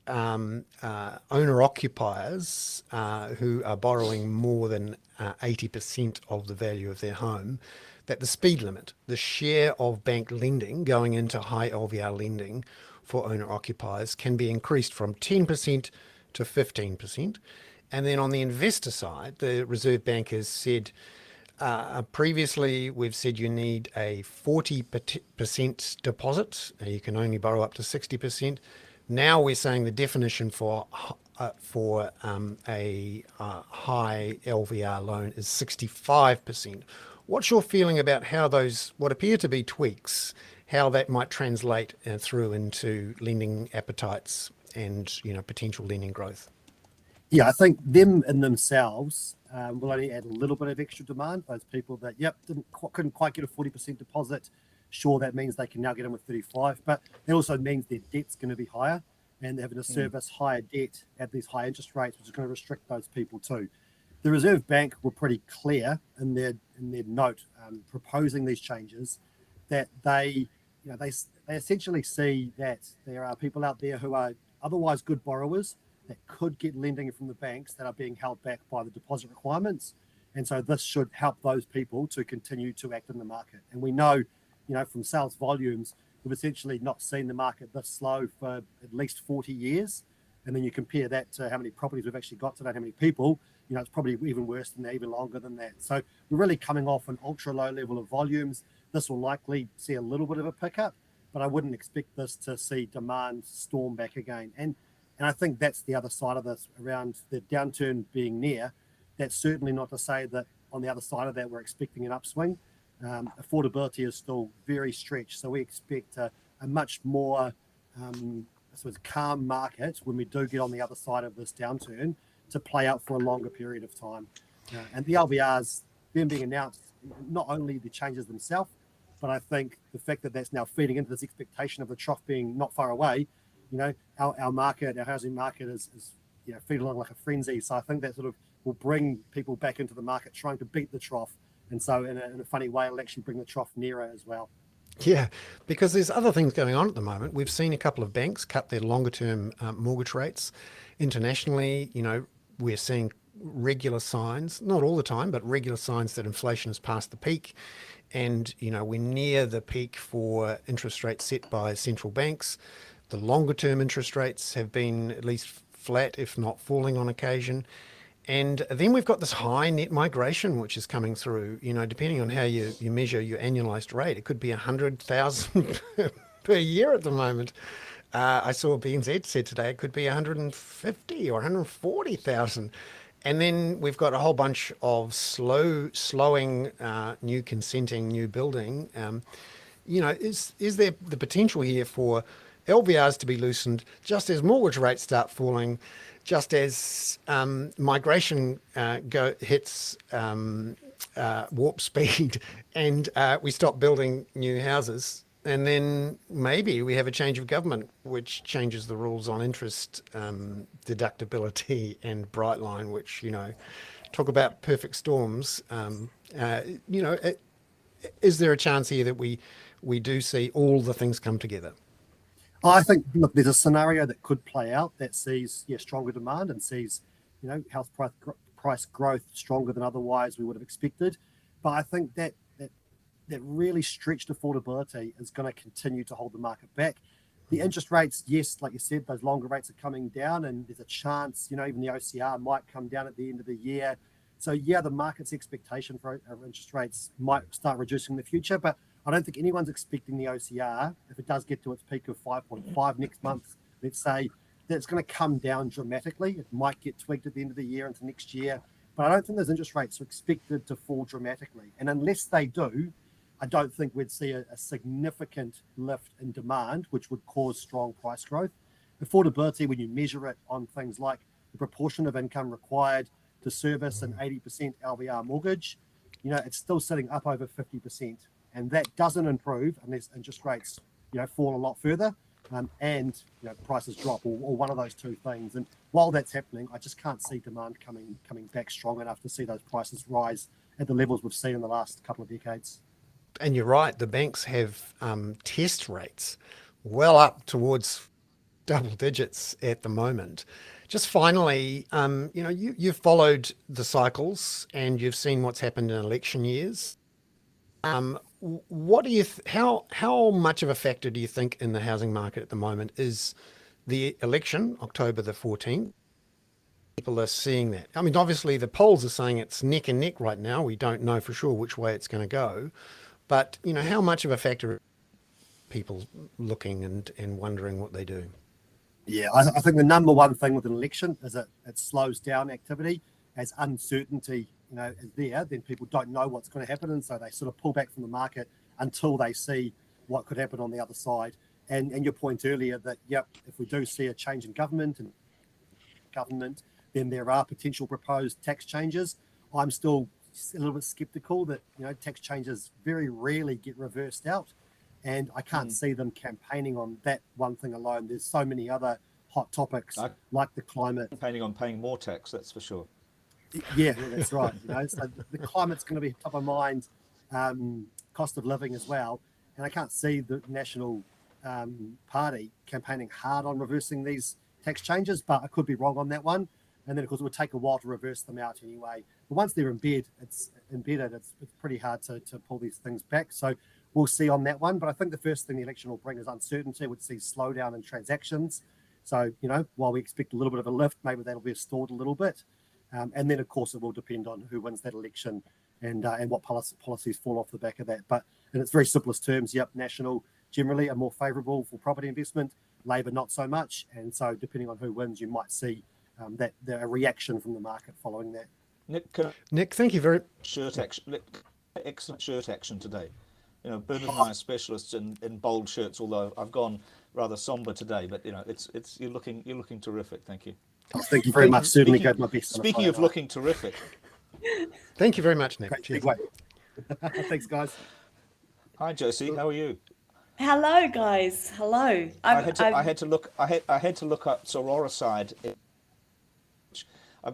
S1: owner-occupiers who are borrowing more than 80% of the value of their home, that the speed limit, the share of bank lending going into high LVR lending for owner-occupiers can be increased from 10% to 15%. And then on the investor side, the Reserve Bank has said, previously we've said you need a 40% deposit. You can only borrow up to 60%. Now we're saying the definition for a high LVR loan is 65%. What's your feeling about how those, what appear to be tweaks, how that might translate through into lending appetites and potential lending growth?
S6: Yeah, I think them in themselves will only add a little bit of extra demand. Those people that couldn't quite get a 40% deposit, sure, that means they can now get in with 35, but it also means their debt's going to be higher, and they're having to service higher debt at these high interest rates, which is going to restrict those people too. The Reserve Bank were pretty clear in their note proposing these changes that they essentially see that there are people out there who are otherwise good borrowers that could get lending from the banks that are being held back by the deposit requirements, and so this should help those people to continue to act in the market. And we know, from sales volumes, we've essentially not seen the market this slow for at least 40 years. And then you compare that to how many properties we've actually got today, how many people, it's probably even worse than that, even longer than that. So we're really coming off an ultra low level of volumes. This will likely see a little bit of a pickup, but I wouldn't expect this to see demand storm back again. And I think that's the other side of this, around the downturn being near. That's certainly not to say that on the other side of that, we're expecting an upswing. Affordability is still very stretched. So we expect a much more calm market when we do get on the other side of this downturn to play out for a longer period of time. And the LVRs, them being announced, not only the changes themselves, but I think the fact that that's now feeding into this expectation of the trough being not far away, our market, our housing market is feeding along like a frenzy. So I think that sort of will bring people back into the market trying to beat the trough And so in a funny way, it'll actually bring the trough nearer as well.
S1: Yeah, because there's other things going on at the moment. We've seen a couple of banks cut their longer term mortgage rates. Internationally, we're seeing regular signs, not all the time, but regular signs that inflation has passed the peak. And, we're near the peak for interest rates set by central banks. The longer term interest rates have been at least flat, if not falling on occasion. And then we've got this high net migration, which is coming through, depending on how you measure your annualized rate. It could be 100,000 per year at the moment. I saw BNZ said today it could be 150 or 140,000. And then we've got a whole bunch of slowing new consenting, new building. Is there the potential here for LVRs to be loosened just as mortgage rates start falling, just as migration hits warp speed and we stop building new houses? And then maybe we have a change of government, which changes the rules on interest deductibility and Brightline, which, talk about perfect storms. Is there a chance here that we do see all the things come together?
S6: I think, look, there's a scenario that could play out that sees stronger demand and sees house price growth stronger than otherwise we would have expected. But I think that really stretched affordability is going to continue to hold the market back. The interest rates, yes, like you said, those longer rates are coming down, and there's a chance, even the OCR might come down at the end of the year. So the market's expectation for interest rates might start reducing in the future, but I don't think anyone's expecting the OCR, if it does get to its peak of 5.5 next month, let's say, that it's going to come down dramatically. It might get tweaked at the end of the year into next year, but I don't think those interest rates are expected to fall dramatically. And unless they do, I don't think we'd see a significant lift in demand, which would cause strong price growth. Affordability, when you measure it on things like the proportion of income required to service an 80% LVR mortgage, it's still sitting up over 50%. And that doesn't improve unless interest rates, fall a lot further and prices drop, or one of those two things. And while that's happening, I just can't see demand coming back strong enough to see those prices rise at the levels we've seen in the last couple of decades.
S1: And you're right, the banks have test rates well up towards double digits at the moment. Just finally, you've followed the cycles and you've seen what's happened in election years. What do you how much of a factor do you think in the housing market at the moment is the election, October the 14th? People are seeing that. I mean, obviously the polls are saying it's neck and neck right now. We don't know for sure which way it's going to go. But, how much of a factor are people looking and wondering what they do?
S6: Yeah, I think the number one thing with an election is that it slows down activity. As uncertainty, is there, then people don't know what's going to happen. And so they sort of pull back from the market until they see what could happen on the other side. And your point earlier that, if we do see a change in government, then there are potential proposed tax changes. I'm still a little bit skeptical that tax changes very rarely get reversed out, and I can't see them campaigning on that one thing alone. There's so many other hot topics like the climate.
S2: Campaigning on paying more tax, that's for sure.
S6: Yeah, that's right. So the climate's going to be top of mind, cost of living as well, and I can't see the National Party campaigning hard on reversing these tax changes, but I could be wrong on that one. And then, of course, it would take a while to reverse them out anyway. But once they're embedded, it's pretty hard to pull these things back. So we'll see on that one. But I think the first thing the election will bring is uncertainty. We'd see slowdown in transactions. So, while we expect a little bit of a lift, maybe that'll be stored a little bit. And then, of course, it will depend on who wins that election and what policies fall off the back of that. But in its very simplest terms, National generally are more favourable for property investment, Labor not so much. And so depending on who wins, you might see a reaction from the market following that.
S1: Nick, thank you very
S2: much. Excellent shirt action today. Bernard and I are specialists in bold shirts, although I've gone rather somber today, but it's you're looking terrific. Thank you.
S6: Oh, thank you very much. Certainly gave my best.
S2: Speaking of looking terrific.
S1: Thank you very much, Nick.
S6: Cheers. Thanks, guys.
S2: Hi, Josie. How are you?
S7: Hello, guys. Hello.
S2: I had to look up Sororicide,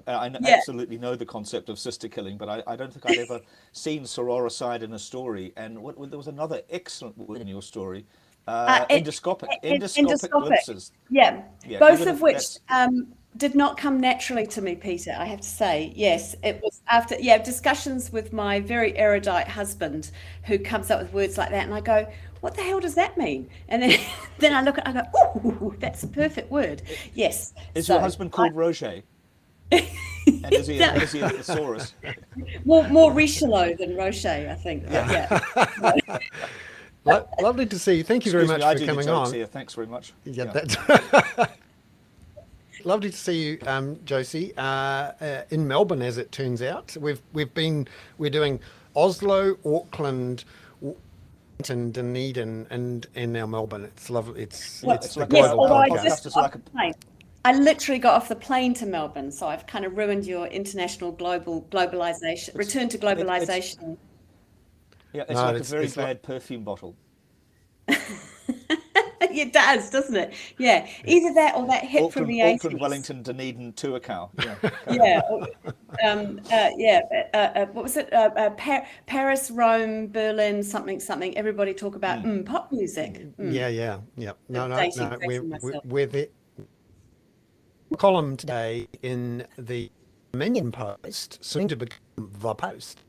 S7: Yeah.
S2: absolutely know the concept of sister killing, but I don't think I'd ever seen sororicide in a story. And there was another excellent word in your story,
S7: It,
S2: endoscopic
S7: endoscopic.
S2: glimpses.
S7: Yeah,
S2: Yeah,
S7: both
S2: even
S7: of
S2: if
S7: which
S2: that's
S7: did not come naturally to me, Peter, I have to say. Yes, it was after, discussions with my very erudite husband who comes up with words like that. And I go, what the hell does that mean? And then, then I look at I go, oh, that's a perfect word. Yes.
S2: is your
S7: So,
S2: husband called Roger? And is he
S7: no,
S2: a thesaurus?
S7: more Richelieu than Roche, I think. But yeah.
S1: Lovely to see you. Thank you very
S2: Excuse me,
S1: much
S2: I
S1: for
S2: do the
S1: coming
S2: jokes
S1: on.
S2: here. Thanks very much.
S1: Yeah,
S2: Yeah.
S1: that's lovely to see you, Josie, in Melbourne. As it turns out, we're doing Oslo, Auckland, and Dunedin, and now Melbourne. It's lovely. It's
S7: Well,
S2: It's
S1: the
S2: like
S7: yes,
S1: global
S7: although I
S2: podcast
S7: just
S1: podcast.
S2: is
S7: got
S2: like
S7: off the plane. I literally got off the plane to Melbourne, so I've kind of ruined your international globalization, return to
S2: it's
S7: globalization.
S2: yeah, it's
S1: No,
S2: like a very
S1: it's like
S2: bad perfume bottle.
S7: It does, doesn't it? Yeah, either that or that hit from the
S2: Auckland,
S7: 80s.
S2: Wellington, Dunedin, Tuakau. Yeah,
S7: Yeah, what was it? Paris, Rome, Berlin, something, something. Everybody talk about pop music.
S1: yeah. No.
S7: Dating myself.
S1: We're the column today in the Dominion Post, soon to become the Post.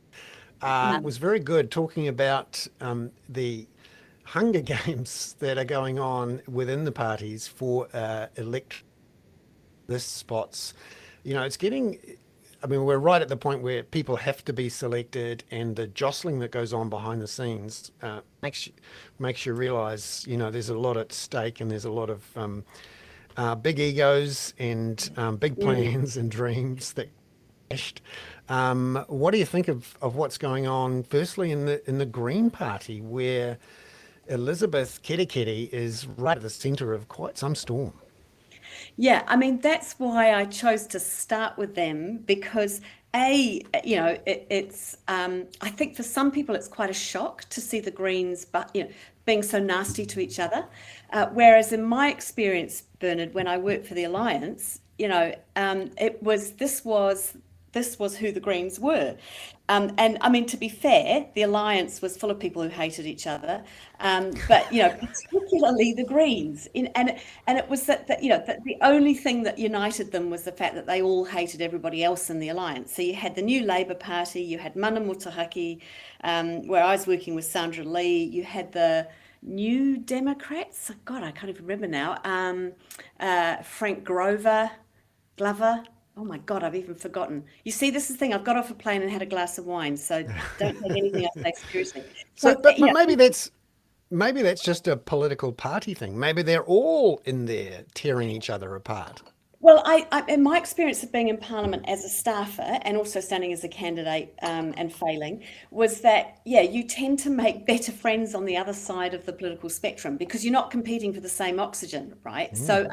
S1: Was very good, talking about the Hunger Games that are going on within the parties for this spots. It's getting. I mean, we're right at the point where people have to be selected, and the jostling that goes on behind the scenes makes you realise, there's a lot at stake, and there's a lot of big egos and big plans and dreams that clashed. What do you think of what's going on? Firstly, in the Green Party, where Elizabeth Kerekere is right at the centre of quite some storm.
S7: Yeah, I mean, that's why I chose to start with them because it's I think for some people it's quite a shock to see the Greens, but being so nasty to each other. Whereas in my experience, Bernard, when I worked for the Alliance, this was who the Greens were. And I mean, to be fair, the Alliance was full of people who hated each other, but particularly the Greens. And it was that the only thing that united them was the fact that they all hated everybody else in the Alliance. So you had the New Labour Party, you had Mana Mutahaki, where I was working with Sandra Lee, you had the New Democrats. God, I can't even remember now. Frank Glover. Oh my God, I've even forgotten. You see, this is the thing. I've got off a plane and had a glass of wine, so don't take anything I say seriously.
S1: But maybe that's just a political party thing. Maybe they're all in there tearing each other apart.
S7: Well, I in my experience of being in Parliament as a staffer and also standing as a candidate and failing was that, you tend to make better friends on the other side of the political spectrum because you're not competing for the same oxygen, right? So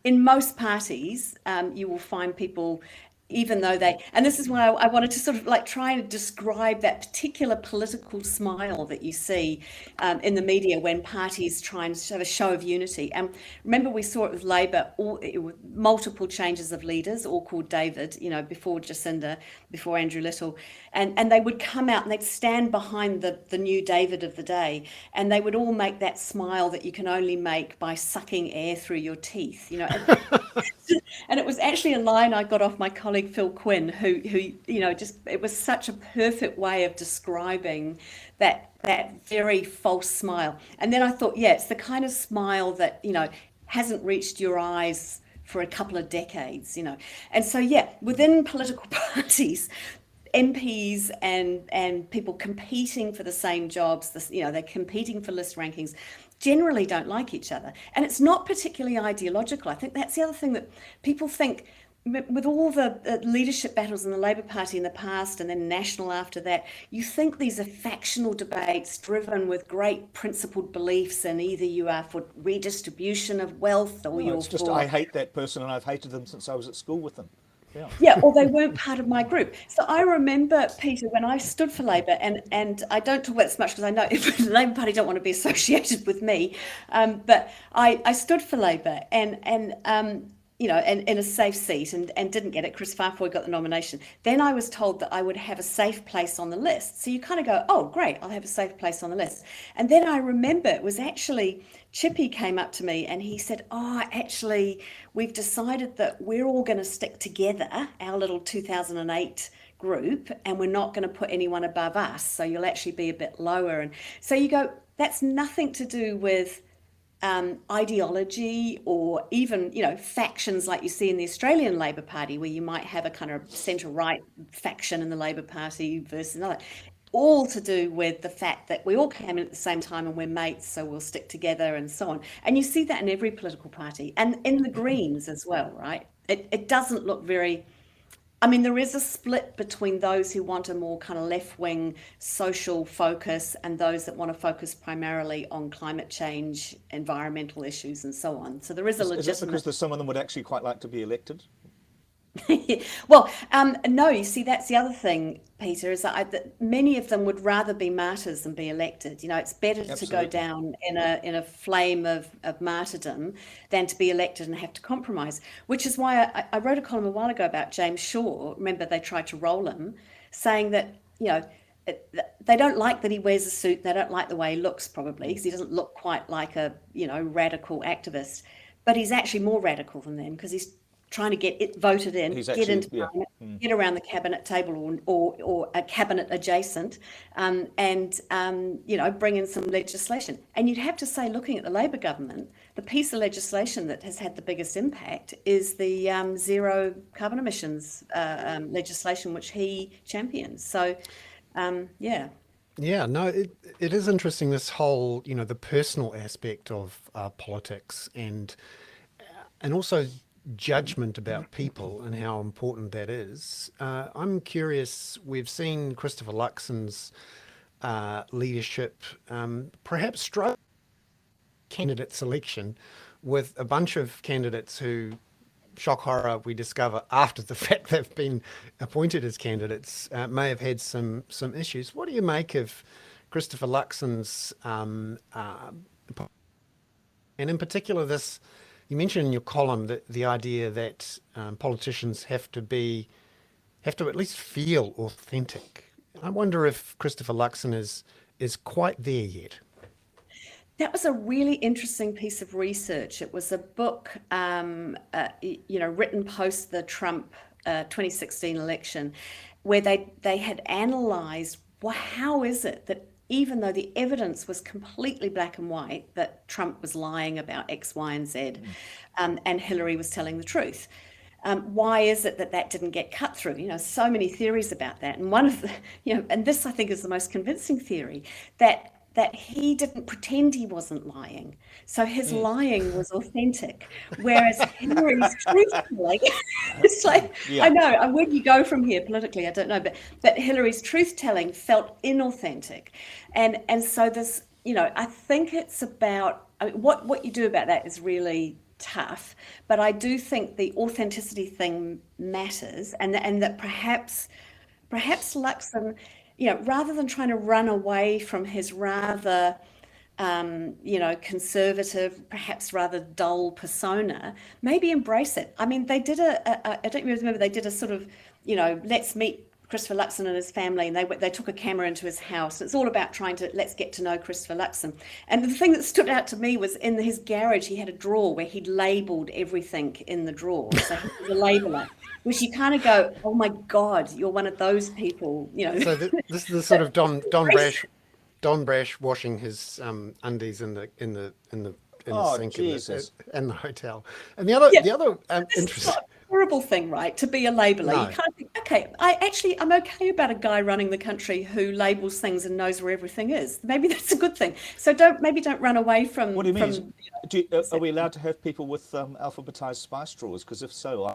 S7: in most parties, you will find people, even though and this is why I wanted to sort of like try to describe that particular political smile that you see in the media when parties try and have a show of unity. And remember, we saw it with Labor, multiple changes of leaders, all called David, before Jacinda, before Andrew Little. And they would come out and they'd stand behind the new David of the day. And they would all make that smile that you can only make by sucking air through your teeth, And it was actually a line I got off my colleague Phil Quinn, who just it was such a perfect way of describing that very false smile. And then I thought, it's the kind of smile that hasn't reached your eyes for a couple of decades, And so within political parties, MPs and people competing for the same jobs, they're competing for list rankings, generally don't like each other. And it's not particularly ideological. I think that's the other thing that people think with all the leadership battles in the Labour Party in the past and then National after that, you think these are factional debates driven with great principled beliefs and either you are for redistribution of wealth or you're
S2: It's just
S7: for...
S2: I hate that person and I've hated them since I was at school with them.
S7: Or they weren't part of my group. So I remember, Peter, when I stood for Labor, and I don't talk about this much because I know the Labor Party don't want to be associated with me, but I stood for Labor, and in a safe seat and didn't get it. Chris Farfoy got the nomination. Then I was told that I would have a safe place on the list. So you kind of go, oh, great, I'll have a safe place on the list. And then I remember it was actually Chippy came up to me and he said, oh, actually, we've decided that we're all going to stick together, our little 2008 group, and we're not going to put anyone above us. So you'll actually be a bit lower. And so you go, that's nothing to do with ideology or even, factions like you see in the Australian Labor Party, where you might have a kind of centre-right faction in the Labor Party versus another. All to do with the fact that we all came in at the same time and we're mates, so we'll stick together and so on. And you see that in every political party and in the Greens as well, right? It doesn't look very... I mean, there is a split between those who want a more kind of left-wing social focus and those that want to focus primarily on climate change, environmental issues, and so on. So there is a legitimate...
S2: Is that because there's some of them would actually quite like to be elected?
S7: Well, no, you see, that's the other thing, Peter, is that many of them would rather be martyrs than be elected. It's better to go down in a flame of martyrdom than to be elected and have to compromise, which is why I wrote a column a while ago about James Shaw. Remember, they tried to roll him, saying that, they don't like that he wears a suit. They don't like the way he looks, probably, because he doesn't look quite like a, radical activist. But he's actually more radical than them because he's trying to get it voted in, get into Parliament, get around the cabinet table or a cabinet adjacent, and bring in some legislation. And you'd have to say, looking at the Labor government, the piece of legislation that has had the biggest impact is the zero carbon emissions legislation, which he champions. So, yeah.
S1: Yeah, no, it is interesting, this whole, the personal aspect of politics and also judgment about people and how important that is. I'm curious, we've seen Christopher Luxon's leadership perhaps struggle candidate selection with a bunch of candidates who, shock horror, we discover after the fact they've been appointed as candidates, may have had some issues. What do you make of Christopher Luxon's, and in particular this, you mentioned in your column that the idea that politicians have to at least feel authentic. I wonder if Christopher Luxon is quite there yet.
S7: That was a really interesting piece of research. It was a book, written post the Trump 2016 election, where they had analysed, well, how is it that even though the evidence was completely black and white, that Trump was lying about X, Y, and Z, and Hillary was telling the truth, why is it that didn't get cut through? So many theories about that. And one of the, and this I think is the most convincing theory, that he didn't pretend he wasn't lying. So his lying was authentic, whereas Hillary's truth-telling, it's like, I know, and where do you go from here politically? I don't know, but Hillary's truth-telling felt inauthentic. And so this, I think it's about, what you do about that is really tough, but I do think the authenticity thing matters, and that perhaps Luxon, rather than trying to run away from his rather, conservative, perhaps rather dull persona, maybe embrace it. I mean, they did I don't remember, they did a sort of, let's meet Christopher Luxon and his family, and they took a camera into his house. It's all about let's get to know Christopher Luxon. And the thing that stood out to me was in his garage, he had a drawer where he'd labelled everything in the drawer. So he was a labeller, which you kind of go, oh my God, you're one of those people,
S1: So this is the sort of Don Brash washing his undies in the sink in the hotel. And the other interesting.
S7: Horrible thing, right? To be a labeller.
S1: No.
S7: You can't think, okay, I'm okay about a guy running the country who labels things and knows where everything is. Maybe that's a good thing. So don't run away from.
S2: What do you mean? Are we allowed to have people with alphabetized spice drawers? Because if so,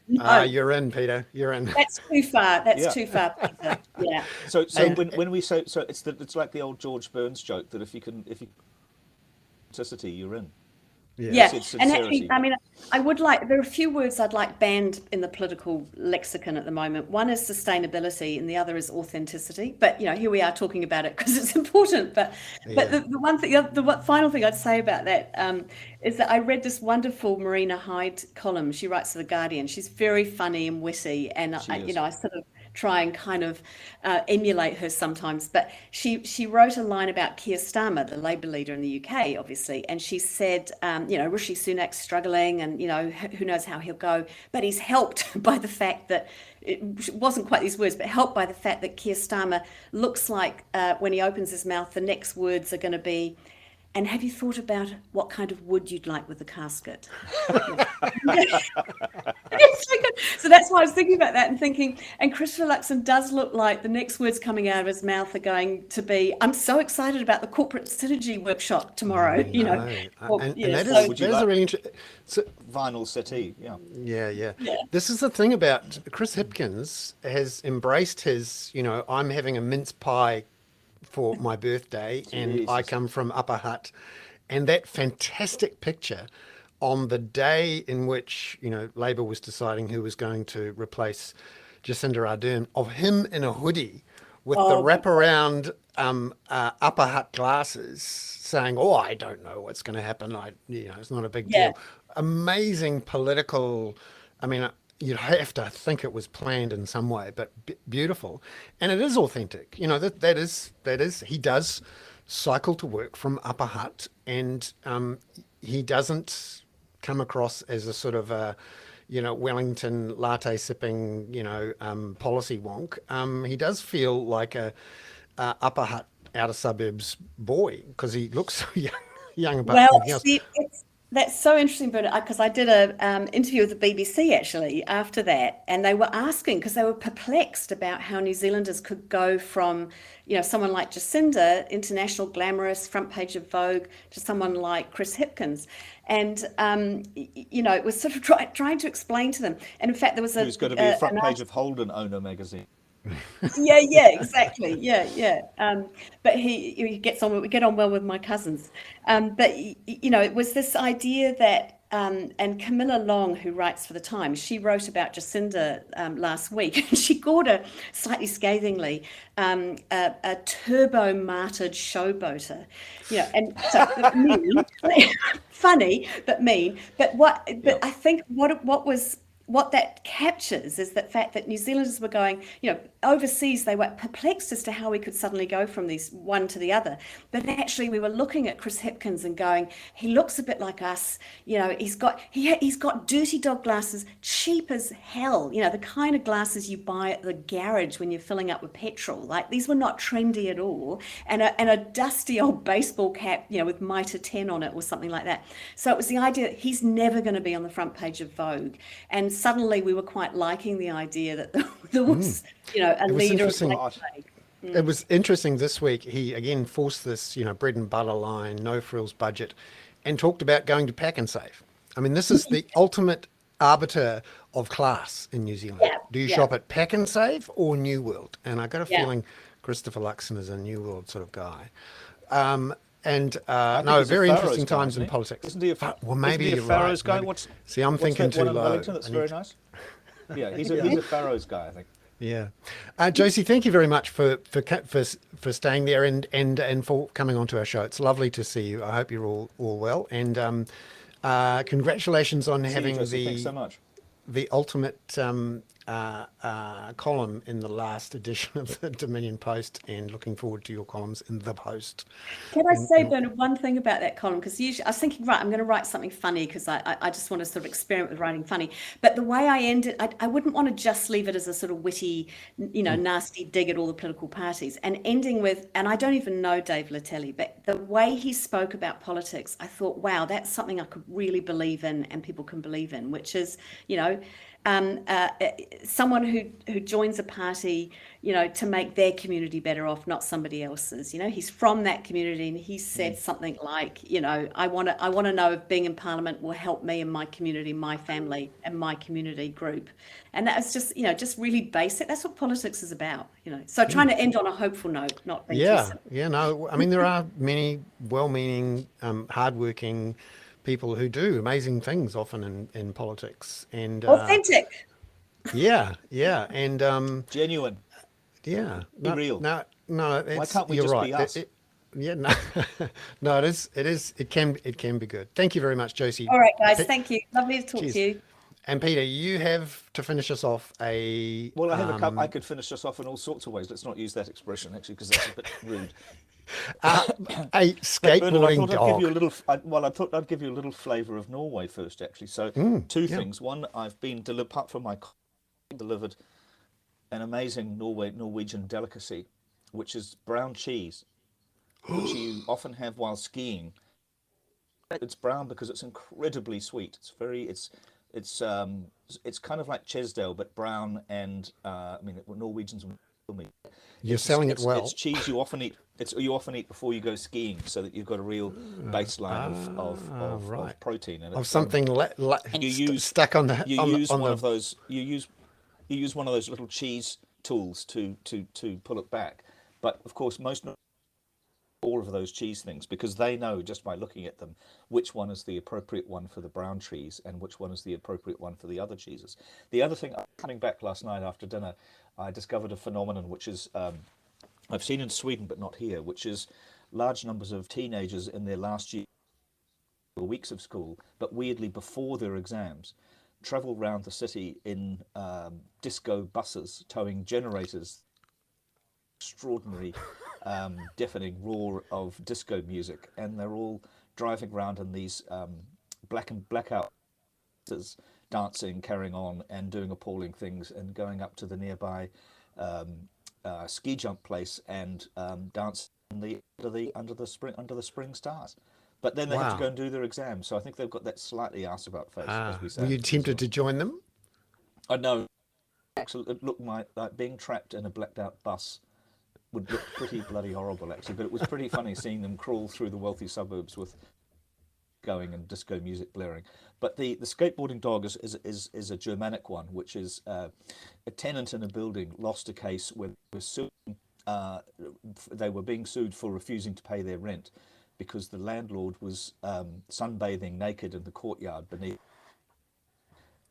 S1: you're in, Peter. You're in.
S7: That's too far. That's too far, Peter. Yeah.
S2: So when we say it's like the old George Burns joke that if you authenticity, you're in.
S7: Yeah,
S2: It's
S7: and actually,
S2: sincerity.
S7: I mean, there are a few words I'd like banned in the political lexicon at the moment. One is sustainability, and the other is authenticity. But here we are talking about it because it's important. But
S1: Yeah.
S7: the one thing, final thing I'd say about that is that I read this wonderful Marina Hyde column. She writes for The Guardian. She's very funny and witty, and
S2: She is.
S7: I sort of try and kind of emulate her sometimes. But she wrote a line about Keir Starmer, the Labour leader in the UK, obviously, and she said, Rishi Sunak's struggling, and who knows how he'll go, but he's helped by the fact that it wasn't quite these words, but helped by the fact that Keir Starmer looks like when he opens his mouth, the next words are going to be, and have you thought about what kind of wood you'd like with the casket? So that's why I was thinking about that and thinking, and Christopher Luxon does look like the next words coming out of his mouth are going to be, I'm so excited about the corporate synergy workshop tomorrow,
S1: No.
S7: Well,
S1: and
S7: yeah,
S1: that
S7: so-
S1: is
S2: Would you
S1: that is a
S2: like-
S1: really interesting. So,
S2: Vinyl settee. Yeah.
S1: yeah.
S7: Yeah.
S1: This is the thing about Chris Hipkins has embraced his, I'm having a mince pie for my birthday and I
S2: Jesus.
S1: come from Upper Hutt. And that fantastic picture on the day in which, Labour was deciding who was going to replace Jacinda Ardern, of him in a hoodie with the wraparound Upper Hutt glasses saying, oh, I don't know what's going to happen. It's not a big
S7: Yeah.
S1: deal. Amazing political, I mean, you'd have to think it was planned in some way, but beautiful. And it is authentic. That is, he does cycle to work from Upper Hutt, and he doesn't come across as a sort of a, Wellington latte sipping, policy wonk. He does feel like a Upper Hutt outer suburbs boy because he looks so young about
S7: Well,
S1: anything else.
S7: see, that's so interesting, Bernard, because I did a interview with the BBC actually after that, and they were asking because they were perplexed about how New Zealanders could go from, someone like Jacinda, international glamorous, front page of Vogue, to someone like Chris Hipkins, and it was sort of trying to explain to them. And in fact, there was
S2: Who's going to be a front
S7: an
S2: page of Holden Owner magazine?
S7: yeah, exactly. Yeah. But he gets on. We get on well with my cousins. But it was this idea that, and Camilla Long, who writes for the Times, she wrote about Jacinda last week, and she called her slightly scathingly a turbo-martyred showboater. And so mean, funny, but mean. But I think what that captures is the fact that New Zealanders were going, overseas, they were perplexed as to how we could suddenly go from these one to the other. But actually, we were looking at Chris Hipkins and going, he looks a bit like us. He's got dirty dog glasses, cheap as hell. The kind of glasses you buy at the garage when you're filling up with petrol. Like, these were not trendy at all, and a dusty old baseball cap, with Mitre 10 on it or something like that. So it was the idea that he's never going to be on the front page of Vogue, and suddenly we were quite liking the idea that there was, a
S1: was
S7: leader of
S1: interesting.
S7: Black Plague.
S1: It was interesting this week. He again forced this, bread and butter line, no frills budget, and talked about going to Pack and Save. I mean, this is the ultimate arbiter of class in New Zealand.
S7: Yeah,
S1: Do you
S7: yeah.
S1: shop at Pack and Save or New World? And I got a
S7: Yeah.
S1: feeling Christopher Luxon is a New World sort of guy.
S2: think
S1: No,
S2: he's a
S1: very
S2: Pharaoh's
S1: interesting
S2: guy,
S1: times
S2: isn't
S1: in
S2: he?
S1: politics.
S2: Isn't he a,
S1: Well, maybe
S2: isn't he a
S1: you're
S2: Pharaoh's
S1: right.
S2: guy?
S1: Maybe-
S2: What's
S1: See, I'm thinking
S2: that
S1: too
S2: one in
S1: low.
S2: Wellington that's
S1: I
S2: very
S1: need-
S2: nice. Yeah, he's a Pharaoh's guy, I think.
S1: Yeah, Josie, thank you very much for staying there and for coming onto our show. It's lovely to see you. I hope you're all well, and congratulations on
S2: See you,
S1: having
S2: Josie. Thanks so much.
S1: the ultimate column in the last edition of the Dominion Post, and looking forward to your columns in the Post.
S7: Can I say, Bernard, one thing about that column? Because usually I was thinking, right, I'm going to write something funny because I just want to sort of experiment with writing funny. But the way I end it, I wouldn't want to just leave it as a sort of witty, nasty dig at all the political parties. And ending with, and I don't even know Dave Latelli, but the way he spoke about politics, I thought, wow, that's something I could really believe in and people can believe in, which is, someone who joins a party, to make their community better off, not somebody else's. He's from that community, and he said something like, I want to know if being in Parliament will help me and my community, my family, and my community group. And that was just really basic. That's what politics is about. So trying to end on a hopeful note, not being too
S1: Yeah,
S7: simple.
S1: yeah, no, I mean, there are many well-meaning, hardworking people who do amazing things often in politics. And
S7: Authentic.
S1: yeah, and
S2: Genuine.
S1: yeah,
S2: Be real.
S1: no,
S2: Why can't we
S1: you're
S2: just
S1: right.
S2: be us?
S1: Yeah, no, no, it can be good. Thank you very much, Josie.
S7: All right, guys.
S1: Pe-
S7: Thank you. Lovely to talk
S1: Cheers.
S7: to you.
S1: And Peter, you have to finish us off a
S2: Well, I have a couple. I could finish us off in all sorts of ways. Let's not use that expression actually, because that's a bit rude.
S1: a
S2: But Bernard, I
S1: skateboarding
S2: thought I'd give you a
S1: dog.
S2: little. I thought I'd give you a little flavour of Norway first, actually. So two
S1: yeah.
S2: things. One, I've been apart from my delivered an amazing Norwegian delicacy, which is brown cheese, which you often have while skiing. It's brown because it's incredibly sweet. It's kind of like Chesdale, but brown, and I mean Norwegians will kill me.
S1: You're selling it well.
S2: It's cheese you often eat. You often eat before you go skiing, so that you've got a real baseline of protein. And
S1: Of
S2: it's,
S1: something stuck on the
S2: you
S1: on
S2: use
S1: the, on
S2: one
S1: the
S2: of those. You use one of those little cheese tools to pull it back. But of course, all of those cheese things, because they know just by looking at them which one is the appropriate one for the brown cheese and which one is the appropriate one for the other cheeses. The other thing, coming back last night after dinner, I discovered a phenomenon which is I've seen in Sweden but not here, which is large numbers of teenagers in their last year or weeks of school, but weirdly before their exams, travel round the city in disco buses towing generators. Extraordinary deafening roar of disco music, and they're all driving around in these blackout dancing, carrying on, and doing appalling things, and going up to the nearby ski jump place and dance under the spring stars. But then they have to go and do their exams, so I think they've got that slightly ass about face, as we say.
S1: Were you tempted to join them?
S2: I know. Actually, it looked like being trapped in a blacked out bus would look pretty bloody horrible, actually. But it was pretty funny seeing them crawl through the wealthy suburbs with going and disco music blaring. But the skateboarding dog is a Germanic one, which is a tenant in a building lost a case where they were being sued for refusing to pay their rent because the landlord was sunbathing naked in the courtyard beneath.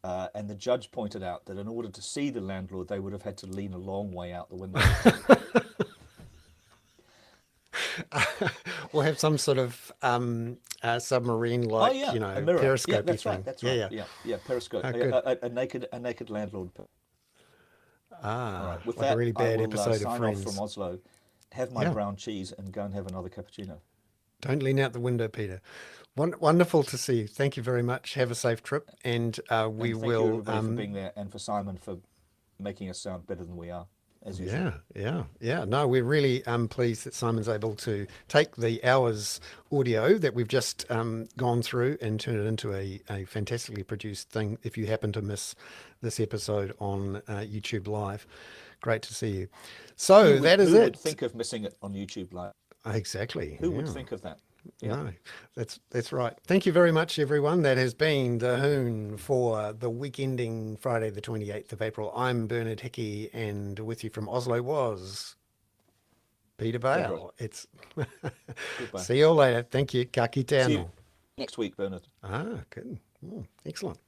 S2: And the judge pointed out that in order to see the landlord, they would have had to lean a long way out the window.
S1: We'll have some sort of submarine, like
S2: a mirror.
S1: periscope
S2: That's
S1: thing.
S2: right. That's right. Yeah, periscope. A naked landlord. All right. With
S1: like
S2: that,
S1: a really bad
S2: I will
S1: episode of
S2: sign
S1: Friends.
S2: off from Oslo, have my brown cheese, and go and have another cappuccino.
S1: Don't lean out the window, Peter. Wonderful to see you. Thank you very much. Have a safe trip, and we
S2: And thank
S1: will.
S2: you everybody for being there, and for Simon for making us sound better than we are, as usual.
S1: Yeah. No, we're really pleased that Simon's able to take the hours audio that we've just gone through and turn it into a fantastically produced thing. If you happen to miss this episode on YouTube Live, great to see you. So that is
S2: Who
S1: it.
S2: would think of missing it on YouTube Live?
S1: Exactly.
S2: Who would think of that? Yeah.
S1: No, that's right. Thank you very much, everyone. That has been the Hoon for the week ending Friday, the 28th of April. I'm Bernard Hickey, and with you from Oslo was Peter Bale. It's
S2: Goodbye.
S1: see you all later. Thank you. Ka kite
S2: See you
S1: anō.
S2: next week, Bernard.
S1: Good. Excellent.